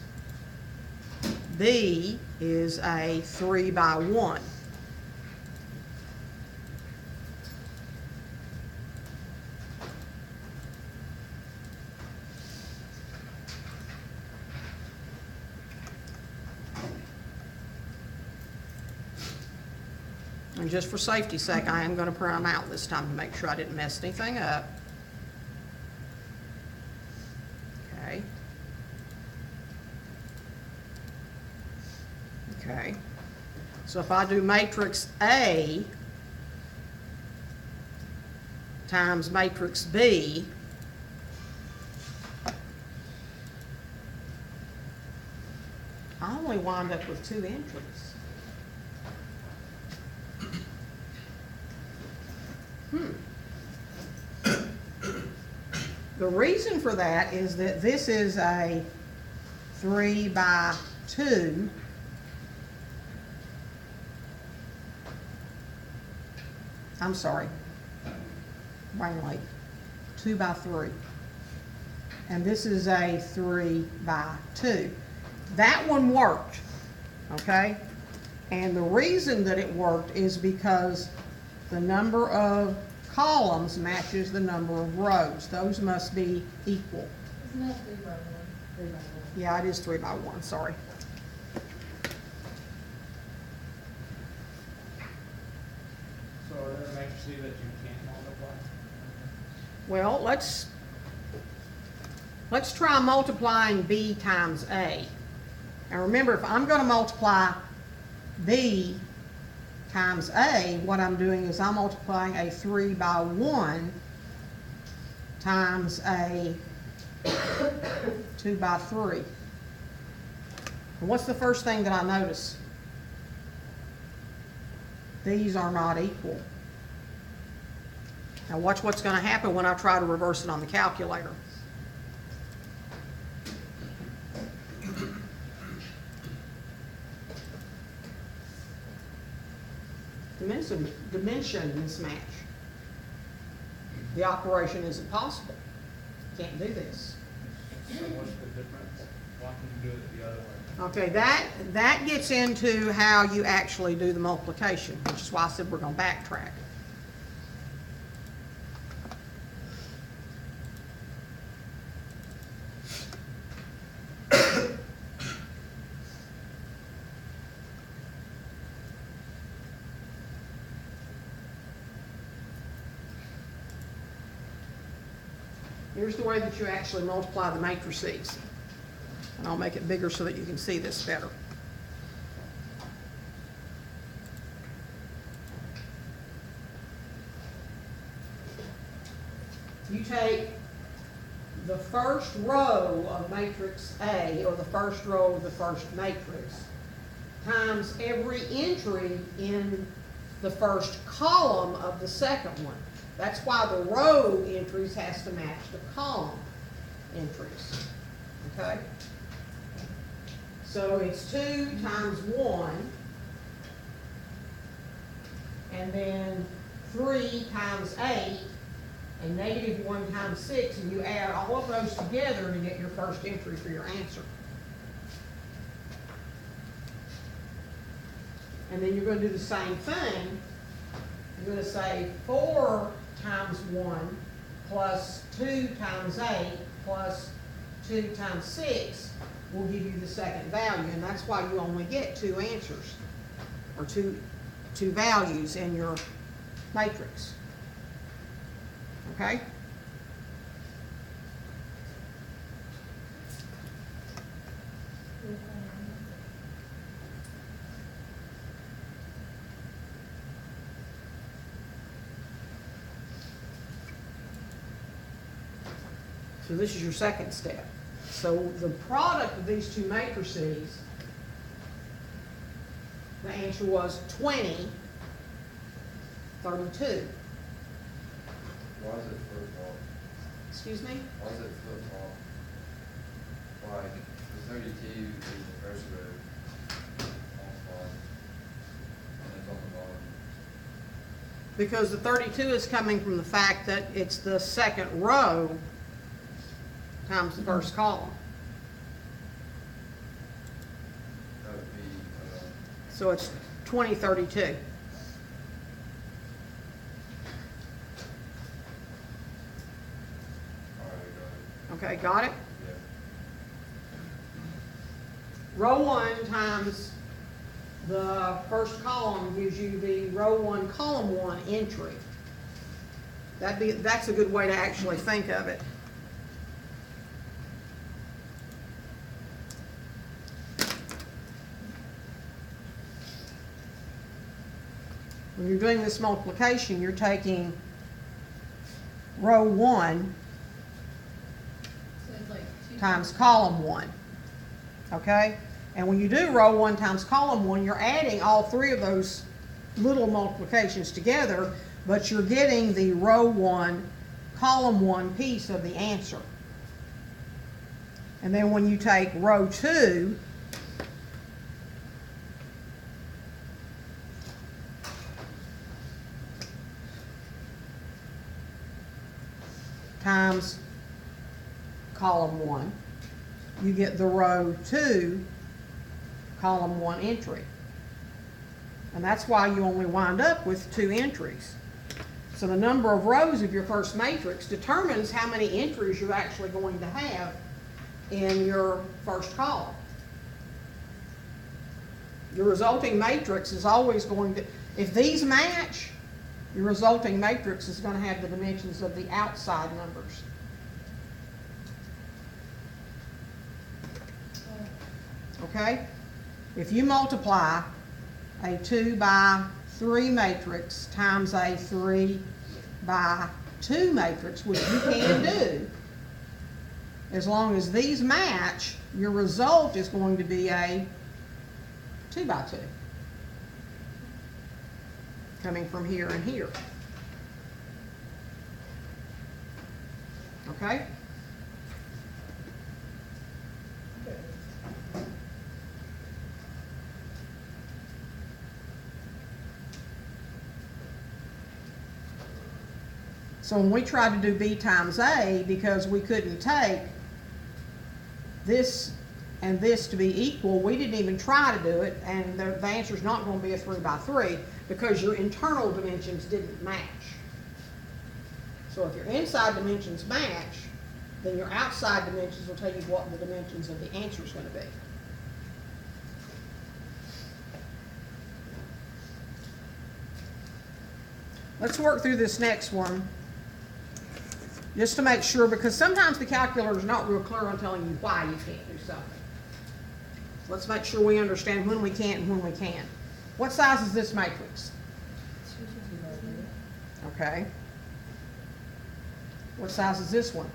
B is a 3x1. And just for safety's sake, I am going to print them out this time to make sure I didn't mess anything up. Okay. Okay. So if I do matrix A times matrix B, I only wind up with 2 entries. The reason for that is that this is a 3x2. I'm sorry, brain late. 2x3. And this is a 3x2. That one worked, okay? And the reason that it worked is because the number of columns matches the number of rows. Those must be equal. Isn't that 3x1? 3x1. Yeah, it is 3x1, sorry. So are there matrices that you can't multiply? Well, let's try multiplying B times A. Now remember, if I'm going to multiply B times A, what I'm doing is I'm multiplying a 3x1 times a 2x3. And what's the first thing that I notice? These are not equal. Now watch what's going to happen when I try to reverse it on the calculator. dimension mismatch. The operation isn't possible. Can't do this. So what's the difference? Why can you do it the other way? Okay, that gets into how you actually do the multiplication, which is why I said we're gonna backtrack. Here's the way that you actually multiply the matrices. And I'll make it bigger so that you can see this better. You take the first row of matrix A, or the first row of the first matrix, times every entry in the first column of the second one. That's why the row entries has to match the column entries, okay? So it's 2 times 1, and then 3 times 8, and negative 1 times 6, and you add all of those together to get your first entry for your answer. And then you're going to do the same thing. You're going to say 4 times 1 plus 2 times 8 plus 2 times 6 will give you the second value, and that's why you only get 2 answers, or two values in your matrix. Okay? So this is your second step. So the product of these two matrices, the answer was 20, 32. Why is it flip-flop? Excuse me? Why is it flip-flop? Why, the 32 is the first row multiplied, and it's on the bottom. Because the 32 is coming from the fact that it's the second row times the first column. That would be, So it's 20, 32. alright, got it. Okay, got it? Yeah. Row 1 times the first column gives you the row 1, column 1 entry. That's a good way to actually think of it. When you're doing this multiplication, you're taking row 1 So it's like 2 times column 1, okay? And when you do row 1 times column 1, you're adding all 3 of those little multiplications together, but you're getting the row 1, column 1 piece of the answer. And then when you take row 2, times column 1, you get the row 2, column 1 entry. And that's why you only wind up with 2 entries. So the number of rows of your first matrix determines how many entries you're actually going to have in your first column. Your resulting matrix is always going to, if these match, your resulting matrix is going to have the dimensions of the outside numbers. Okay? If you multiply a 2 by 3 matrix times a 3 by 2 matrix, which you can do, as long as these match, your result is going to be a 2 by 2. Coming from here and here. Okay? So when we tried to do B times A, because we couldn't take this and this to be equal, we didn't even try to do it, and the answer's not gonna be a 3 by 3 because your internal dimensions didn't match. So if your inside dimensions match, then your outside dimensions will tell you what the dimensions of the answer is gonna be. Let's work through this next one, just to make sure, because sometimes the calculator is not real clear on telling you why you can't do something. Let's make sure we understand when we can't and when we can. What size is this matrix? Okay. What size is this one?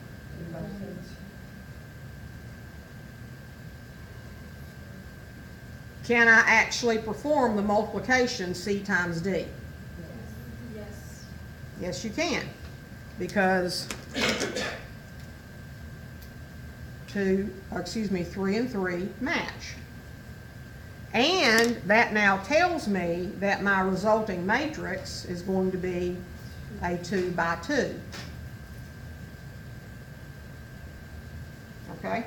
Can I actually perform the multiplication C times D? Yes. Yes, you can, because 3 and 3 match. And that now tells me that my resulting matrix is going to be a 2 by 2. Okay?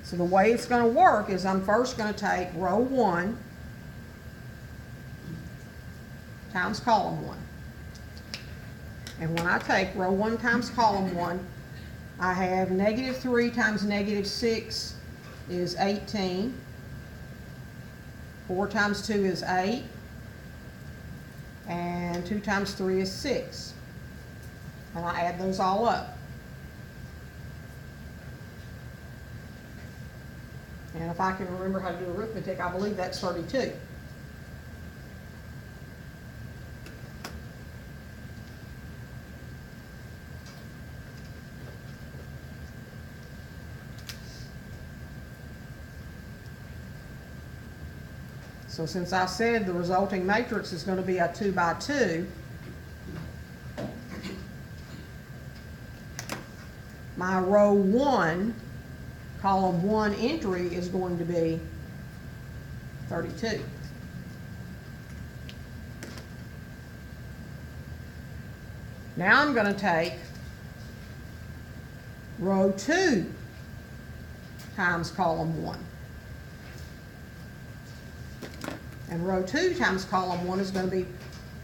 So the way it's going to work is I'm first going to take row 1 times column 1. And when I take row 1 times column 1, I have -3 times -6 is 18. 4 times 2 is 8. And 2 times 3 is 6. And I add those all up. And if I can remember how to do arithmetic, I believe that's 32. So since I said the resulting matrix is going to be a 2 by 2, my row 1, column 1 entry is going to be 32. Now I'm going to take row 2 times column 1. And row 2 times column 1 is going to be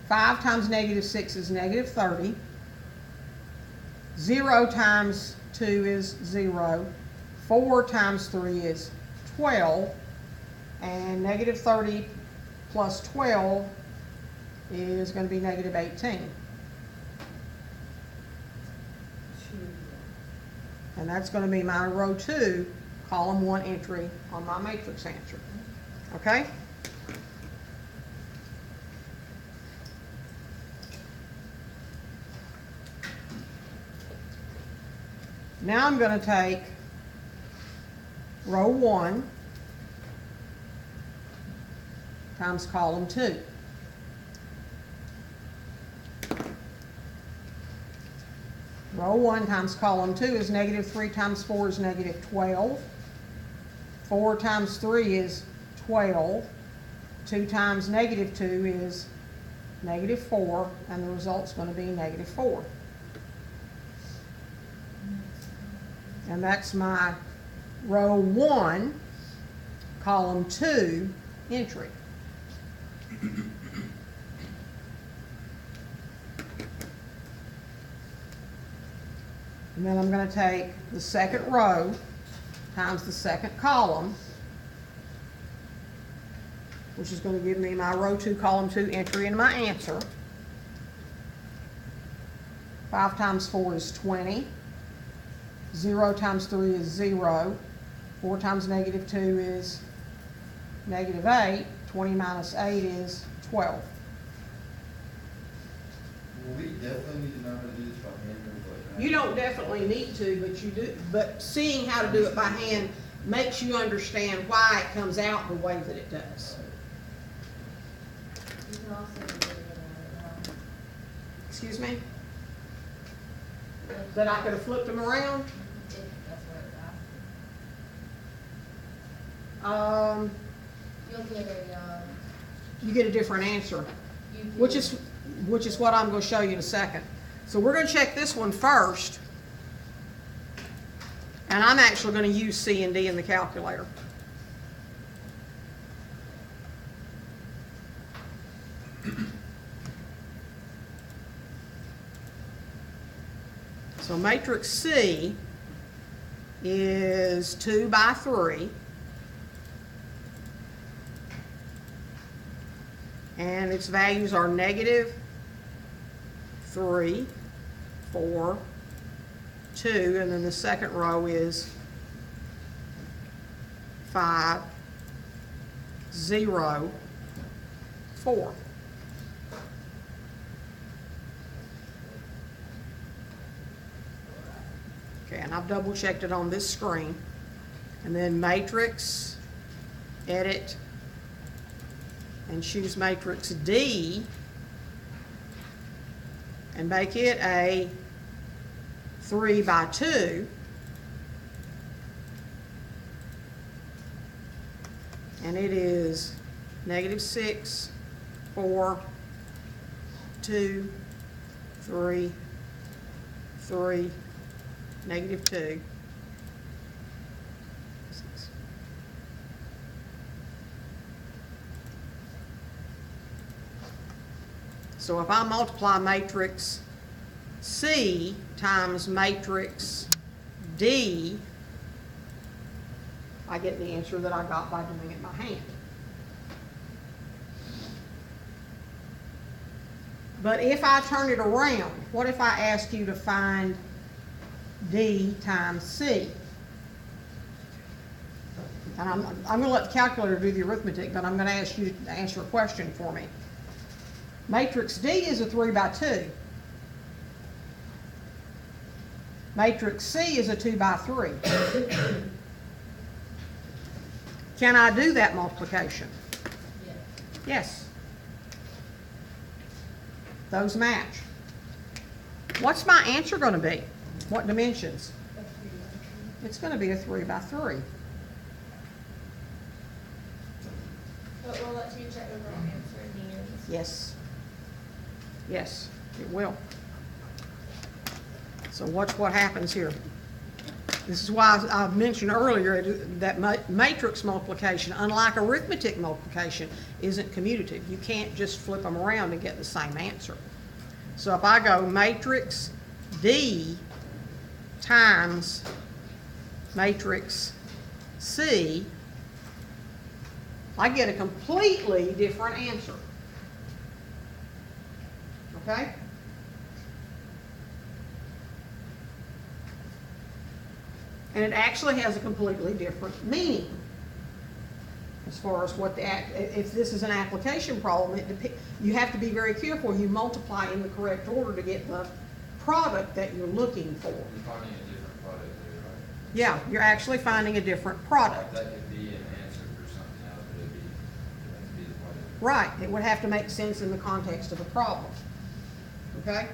5 times -6 is -30. 0 times 2 is 0. 4 times 3 is 12. And -30 plus 12 is going to be -18. And that's going to be my row 2, column 1 entry on my matrix answer. Okay? Now I'm going to take row 1 times column 2. Row 1 times column 2 is -3 times 4 is -12. 4 times 3 is 12. 2 times -2 is -4, and the result's going to be -4. And that's my row 1, column 2 entry. And then I'm going to take the second row times the second column, which is going to give me my row 2, column 2 entry in my answer. 5 times 4 is 20. 0 times 3 is 0. 4 times -2 is -8. 20 minus 8 is 12. Well, we definitely need to know how to do this by hand. You don't definitely need to, but you do. But seeing how to do it by hand makes you understand why it comes out the way that it does. You can also do it around. Excuse me? That I could have flipped them around? If that's what it's asking. Um, You'll get a, you get a different answer. You can- which is what I'm gonna show you in a second. So we're gonna check this one first. And I'm actually gonna use C and D in the calculator. So matrix C is 2 by 3. And its values are negative 3, 4, 2, and then the second row is 5, 0, 4. Okay, and I've double checked it on this screen. And then matrix, edit, and choose matrix D and make it a 3 by 2. And it is negative 6, 4, 2, 3, 3, negative 2. So if I multiply matrix C times matrix D, I get the answer that I got by doing it by hand. But if I turn it around, what if I ask you to find D times C? And I'm going to let the calculator do the arithmetic, but I'm going to ask you to answer a question for me. Matrix D is a 3 by 2. Matrix C is a 2 by 3. Can I do that multiplication? Yes. Yes. Those match. What's my answer going to be? What dimensions? That's 3 by 3. It's going to be a 3 by 3. But will it change our overall answer in the end? Yes. Yes, it will. So watch what happens here. This is why I mentioned earlier that matrix multiplication, unlike arithmetic multiplication, isn't commutative. You can't just flip them around and get the same answer. So if I go matrix D times matrix C, I get a completely different answer. Okay? And it actually has a completely different meaning as far as what if this is an application problem, you have to be very careful. You multiply in the correct order to get the product that you're looking for. You're finding a different product there, right? Yeah, you're actually finding a different product. That could be an answer for something else, but it has to be the product. Right, it would have to make sense in the context of the problem. Okay?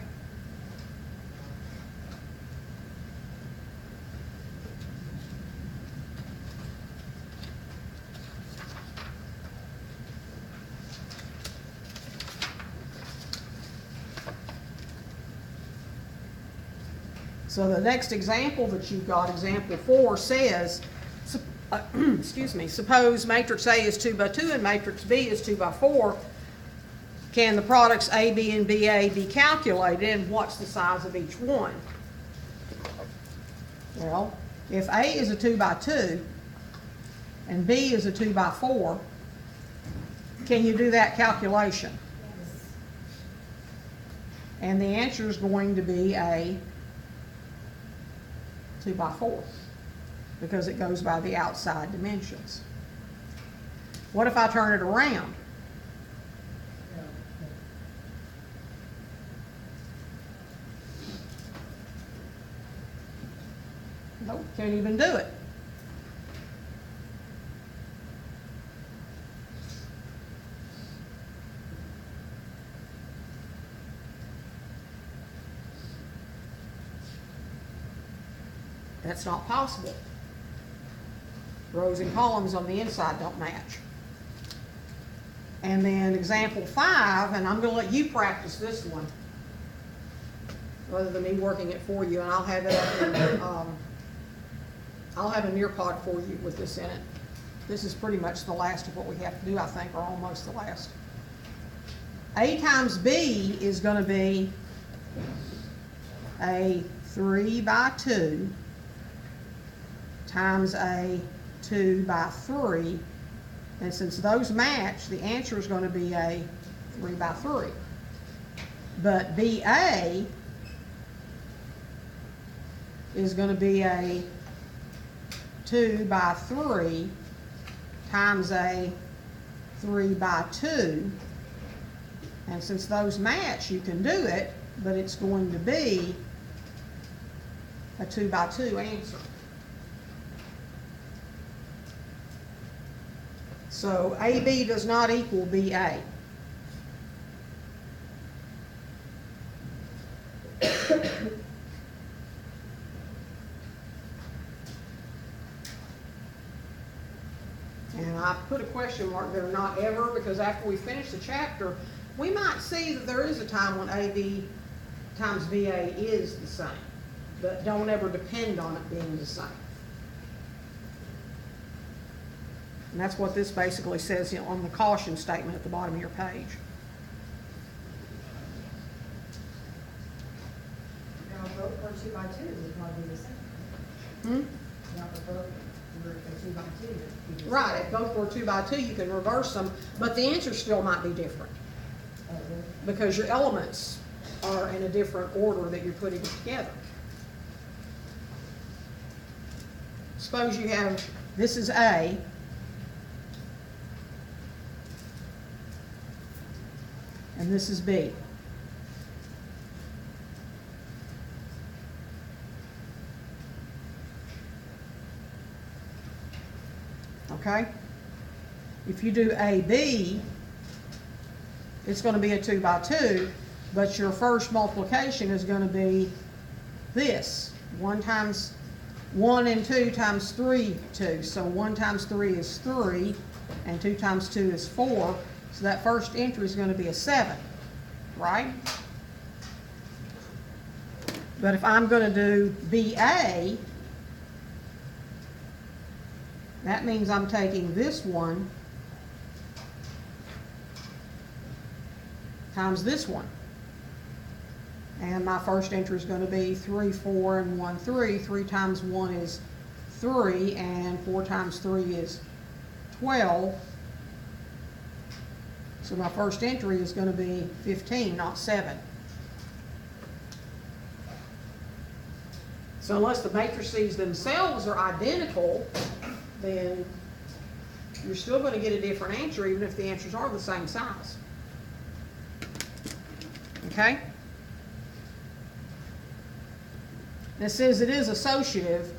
So the next example that you've got, example 4, says, excuse me, suppose matrix A is 2 by 2 and matrix B is 2 by 4. Can the products AB and BA be calculated, and what's the size of each one? Well, if A is a 2 by 2 and B is a 2 by 4, can you do that calculation? Yes. And the answer is going to be a 2 by 4 because it goes by the outside dimensions. What if I turn it around? Nope, can't even do it. That's not possible. Rows and columns on the inside don't match. And then example 5, and I'm gonna let you practice this one, rather than me working it for you, and I'll have it up in, I'll have a Nearpod for you with this in it. This is pretty much the last of what we have to do, I think, or almost the last. A times B is gonna be a 3 by 2 times a 2 by 3. And since those match, the answer is going to be a 3 by 3. But BA is going to be a 2 by 3 times a 3 by 2. And since those match, you can do it, but it's going to be a 2 by 2 answer. So AB does not equal BA. And I put a question mark there, not ever, because after we finish the chapter, we might see that there is a time when AB times BA is the same, but don't ever depend on it being the same. And that's what this basically says, you know, on the caution statement at the bottom of your page. Now, vote for 2 by 2 would probably be the same. Hmm? Now, the vote for 2 by 2 would be the same. Right, if both were 2 by 2, you can reverse them, but the answer still might be different, Oh, really? because your elements are in a different order that you're putting together. Suppose you have, this is A, and this is B. Okay? If you do AB, it's going to be a 2 by 2, but your first multiplication is going to be this. 1 times 1 and 2 times 3, 2. So 1 times 3 is 3, and 2 times 2 is 4. So that first entry is going to be a 7, right? But if I'm going to do BA, that means I'm taking this one times this one. And my first entry is going to be 3, 4, and 1, 3. 3 times 1 is 3, and 4 times 3 is 12. So my first entry is going to be 15, not 7. So unless the matrices themselves are identical, then you're still going to get a different answer, even if the answers are the same size. Okay? This says it is associative,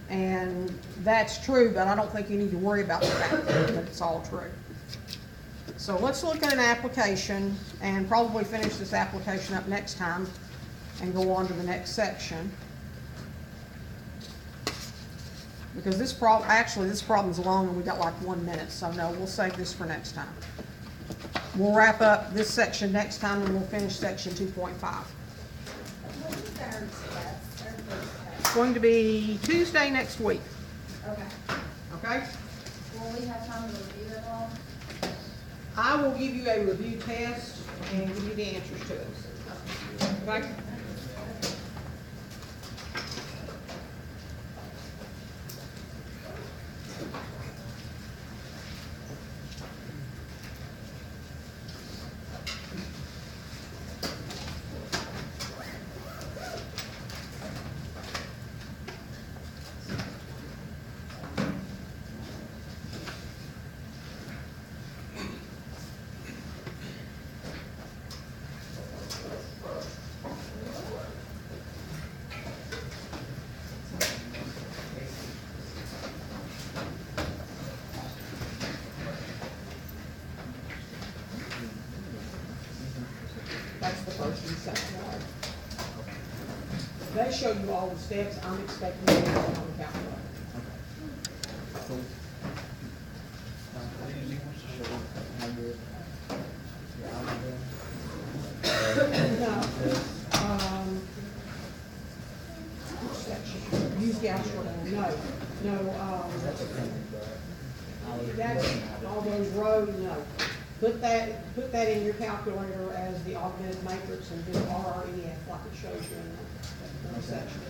and that's true, but I don't think you need to worry about the fact that it's all true. So let's look at an application and probably finish this application up next time and go on to the next section. Because this problem's long and we got like 1 minute, so no, we'll save this for next time. We'll wrap up this section next time and we'll finish section 2.5. What is our test, our first It's test? going to be Tuesday next week, Okay. okay? Will we have time to review it all? I will give you a review test and give you the answers to it. Okay? That's the first and second one. They show you all the steps. I'm expecting you to do it on the calculator. No, That's a pain, but I would. that's, all those rows, no. Put that in your calculator as the augmented matrix and do RREF like it shows you in the section.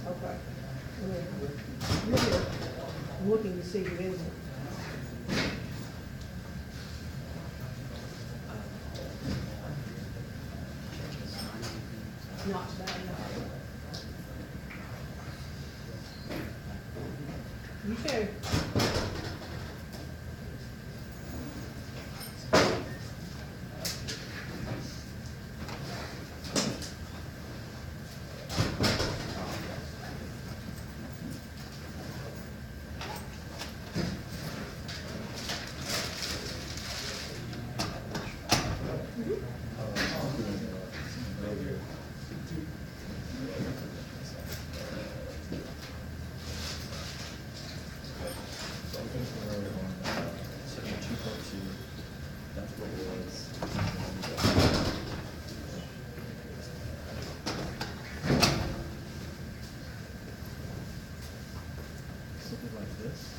Okay. You're here. I'm looking to see if it isn't. Not today, no. You too. So I'm finishing early on, section 2.2, that's what it was. Something like this.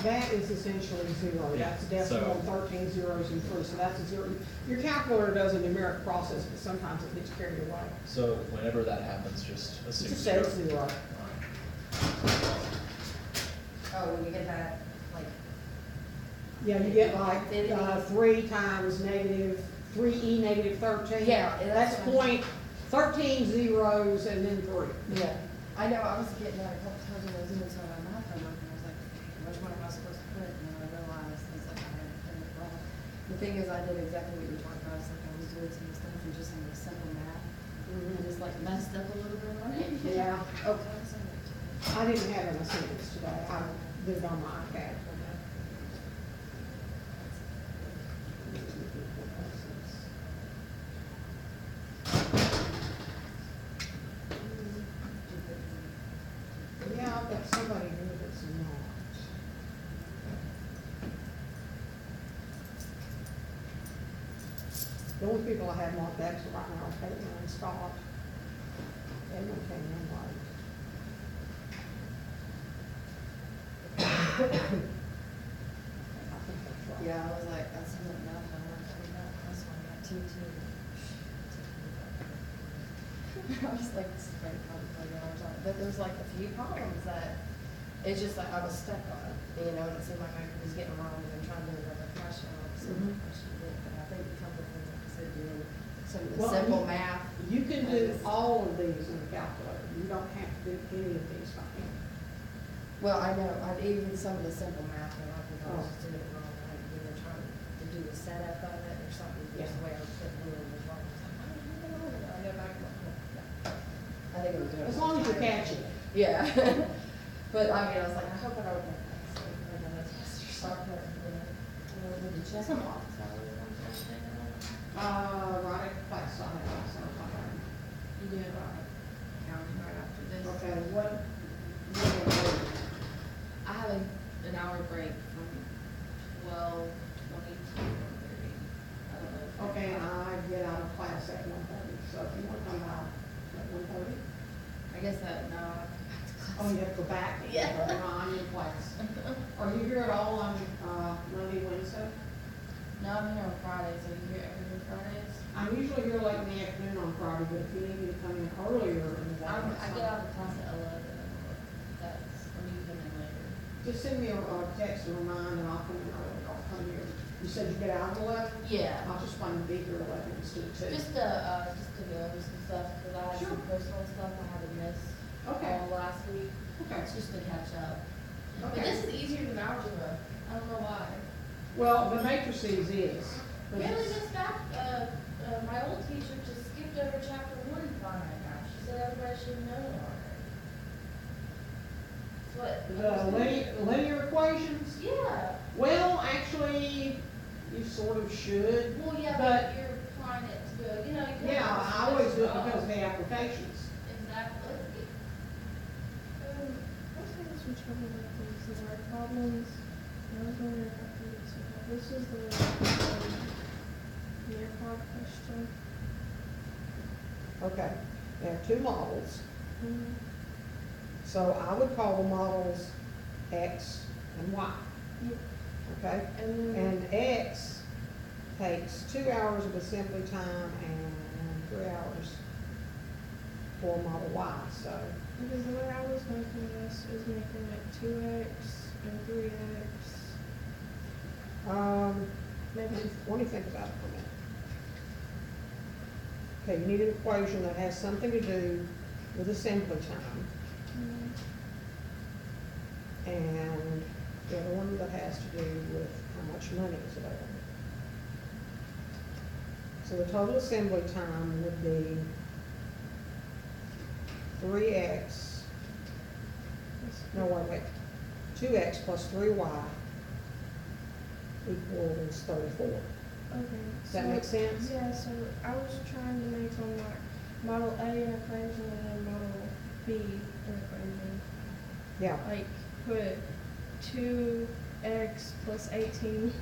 That is essentially zero. Yeah, That's decimal, so- 13 zeros and 3, so that's a zero. Your calculator does a numeric process, but sometimes it gets carried away. So whenever that happens, just It assume just zero. says zero. Oh, when you get that, like, Yeah, you get like, Infinity. 3 times negative, 3e negative 13. Yeah, That's that's what I'm- point, 13 zeros and then 3. yeah, I know, I was getting that a couple times when I was doing some of my math homework, and I was like, which one am I supposed to put? And then I realized, I was like, I had done it wrong. The thing is, I did exactly what you were talking about, it's like I was doing some stuff and just some of the simple math, and just like messed up a little bit on it. Yeah. Okay. I didn't have an assignments today. I did it on my iPad. Yeah, but somebody knew it's not. The only people I have marked extra right now are Caitlin and Scott. Edmund came in late. I think that's right. Yeah, I was like, that's not enough, I'm not doing that, that's why I got two. I was like, this is great, probably play all the time, but there's like a few problems that, it's just like I was stuck on, you know, and it seemed like I was getting wrong and then trying to do another question, all of a sudden, Mhm. the question did, but I think the couple of things, like I said, doing some of the Well, simple you- math. You can do all of these in the calculator. You don't have to do any of these by hand. Well, I know, I even some of the simple math, and I think I was just doing it wrong, like, you know, trying to do the setup of it or something, just the way I was putting it was wrong. I was like, I don't know, I go back and look, yeah. I think it was doing. As long as you're catching it. Yeah, but I mean, I was like, I hope I don't make that mistake, like, I know it's your start, but, you know, did you check them off? Right at class, I have, so I'm You did, counting right after this. okay, what? I have an hour break from 12:20 to 1:30. I don't know. if- Okay, and I get out of class at 1:30, so if you want to come out at 1:30. I guess that, no, I have to go back to class. Oh, you have to go back? Yeah. Okay, no, I'm in class. Are you here at all on, Monday, Wednesday? No, I'm here on Fridays. Are you here every Fridays? I'm usually here late in the afternoon on Friday, but if you need me to come in earlier in the day. I that's get fine. out of class at 11. That's, when you come in later. Just send me a text or remind, and I'll come in early, I'll come here. You said you get out at 11? Yeah. I'll just plan to be here at 11 instead of 2. Just to go over some stuff, because I had Sure. some personal stuff I had to miss Okay. all last week. Okay. It's just to catch up. But Okay. this is easier than algebra. I don't know why. Well, the matrices is. but Really, it's- this back, my old teacher just skipped over chapter 1 finite math. She said everybody should know it already. It's what? The linear equations, Yeah. well, actually, you sort of should. Well, yeah, But- but you're applying it to go, you know. you Yeah, have to I always do it switch because of up. the applications. Exactly. What's the which one of the things, the word problems? I was wondering if I could do this. This is the near part question. Okay. They have two models. Mhm. So I would call the models X and Y, Yep. okay? And then. And X takes 2 hours of assembly time and 3 hours for Model Y, so. Because the way I was making this is making it 2x and 3x. Maybe. Let me think about it for a minute. Okay, you need an equation that has something to do with assembly time, and the other one that has to do with how much money is available. So the total assembly time would be 3x, no, wait, 2x plus 3y equals 34. Okay. Does that so- make sense? Yeah, so I was trying to make on like Model A an equation and then Model B an equation. Yeah, Like put 2x plus 18y.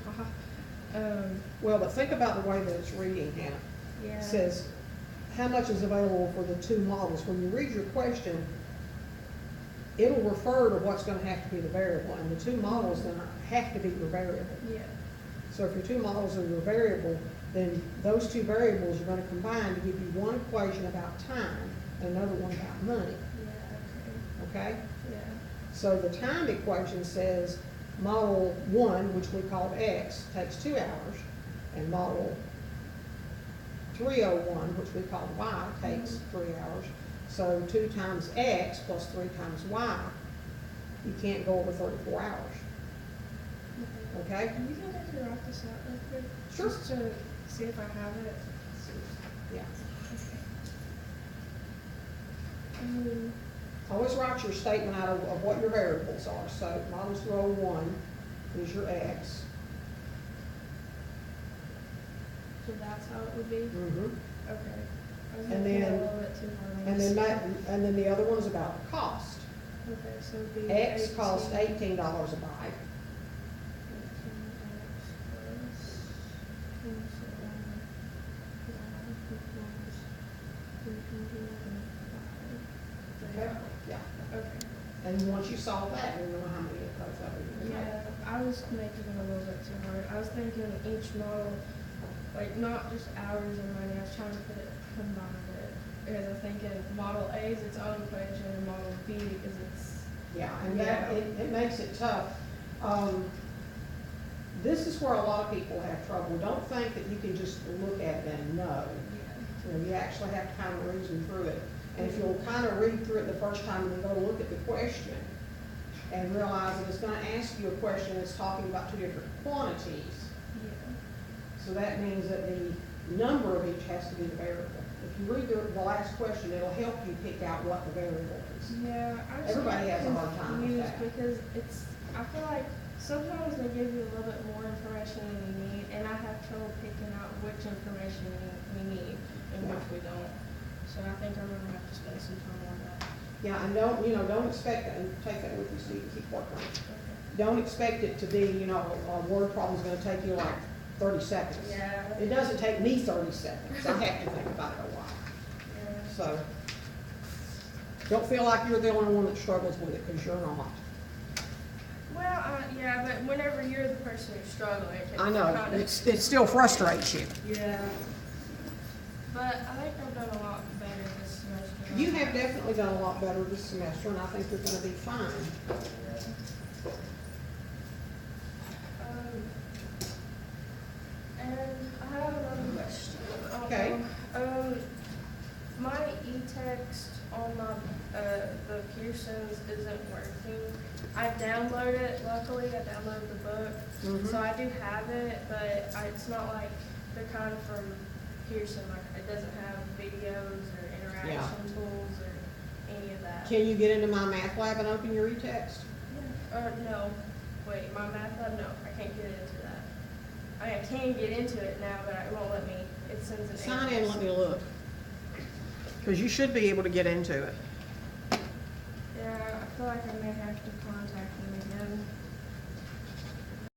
well, but think about the way that it's reading here. Yeah. It says, how much is available for the two models? When you read your question, it'll refer to what's gonna have to be the variable, and the two models then have to be your variable. Yeah. So if your two models are your variable, then those two variables are gonna combine to give you one equation about time and another one about money, Yeah, okay? okay. Yeah. So the time equation says model one, which we called X, takes 2 hours, and model 301, which we call Y, takes 3 hours. So 2 times X plus 3 times Y, you can't go over 34 hours, okay? Do you think I could write this out real quick? Sure. Just to see if I have it. Yeah. Okay. Always write your statement out of what your variables are. So model 301 is your X. So that's how it would be? Mm-hmm. Okay. I was And making it a then- little bit too hard on And then myself. and then the other one is about cost. Okay, so it'd be. X costs 18. $18 a bike. 18x plus 305. Yeah. Okay. And once you solve that, you know how many of those that are you can make. Yeah, I was making it a little bit too hard. I was thinking each model, like not just hours and money, I was trying to put it, combine it. Because I'm thinking Model A is its own equation and Model B is its. Yeah, and that, Yeah. it makes it tough. This is where a lot of people have trouble. Don't think that you can just look at it and know. You know, you actually have to kind of reason through it. And if you'll kind of read through it the first time and then go look at the question and realize that it's gonna ask you a question that's talking about two different quantities. Yeah. So that means that the number of each has to be the variable. If you read the last question, it'll help you pick out what the variable is. Yeah, I just Everybody get has a hard time with confused that. because it's, I feel like sometimes they give you a little bit more information than you need, and I have trouble picking out which information we need and which we don't. So I think I'm gonna have to spend some time on that. Yeah, and don't expect that, and take that with you so you can keep working on it. Okay. Don't expect it to be, a word problem's gonna take you like 30 seconds. Yeah. It doesn't take me 30 seconds. I have to think about it a while. Yeah. So, don't feel like you're the only one that struggles with it, because you're not. Well, yeah, but whenever you're the person who's struggling, it I know, kind of. it still frustrates you. Yeah. But I think I've done a lot better this semester. You have definitely done a lot better this semester, and I think you're gonna be fine. And I have another question. Okay. My e-text on my, the Pearsons isn't working. I downloaded it, luckily, I downloaded the book, Mhm. so I do have it, but it's not like the kind from Pearson, like, it doesn't have videos or interaction tools or any of that. Can you get into my math lab and open your e-text? No, wait, my math lab, no, I can't get into that. I can get into it now, but it won't let me, it sends an error. Sign in, let me look. Because you should be able to get into it. Yeah, I feel like I may have to contact them again.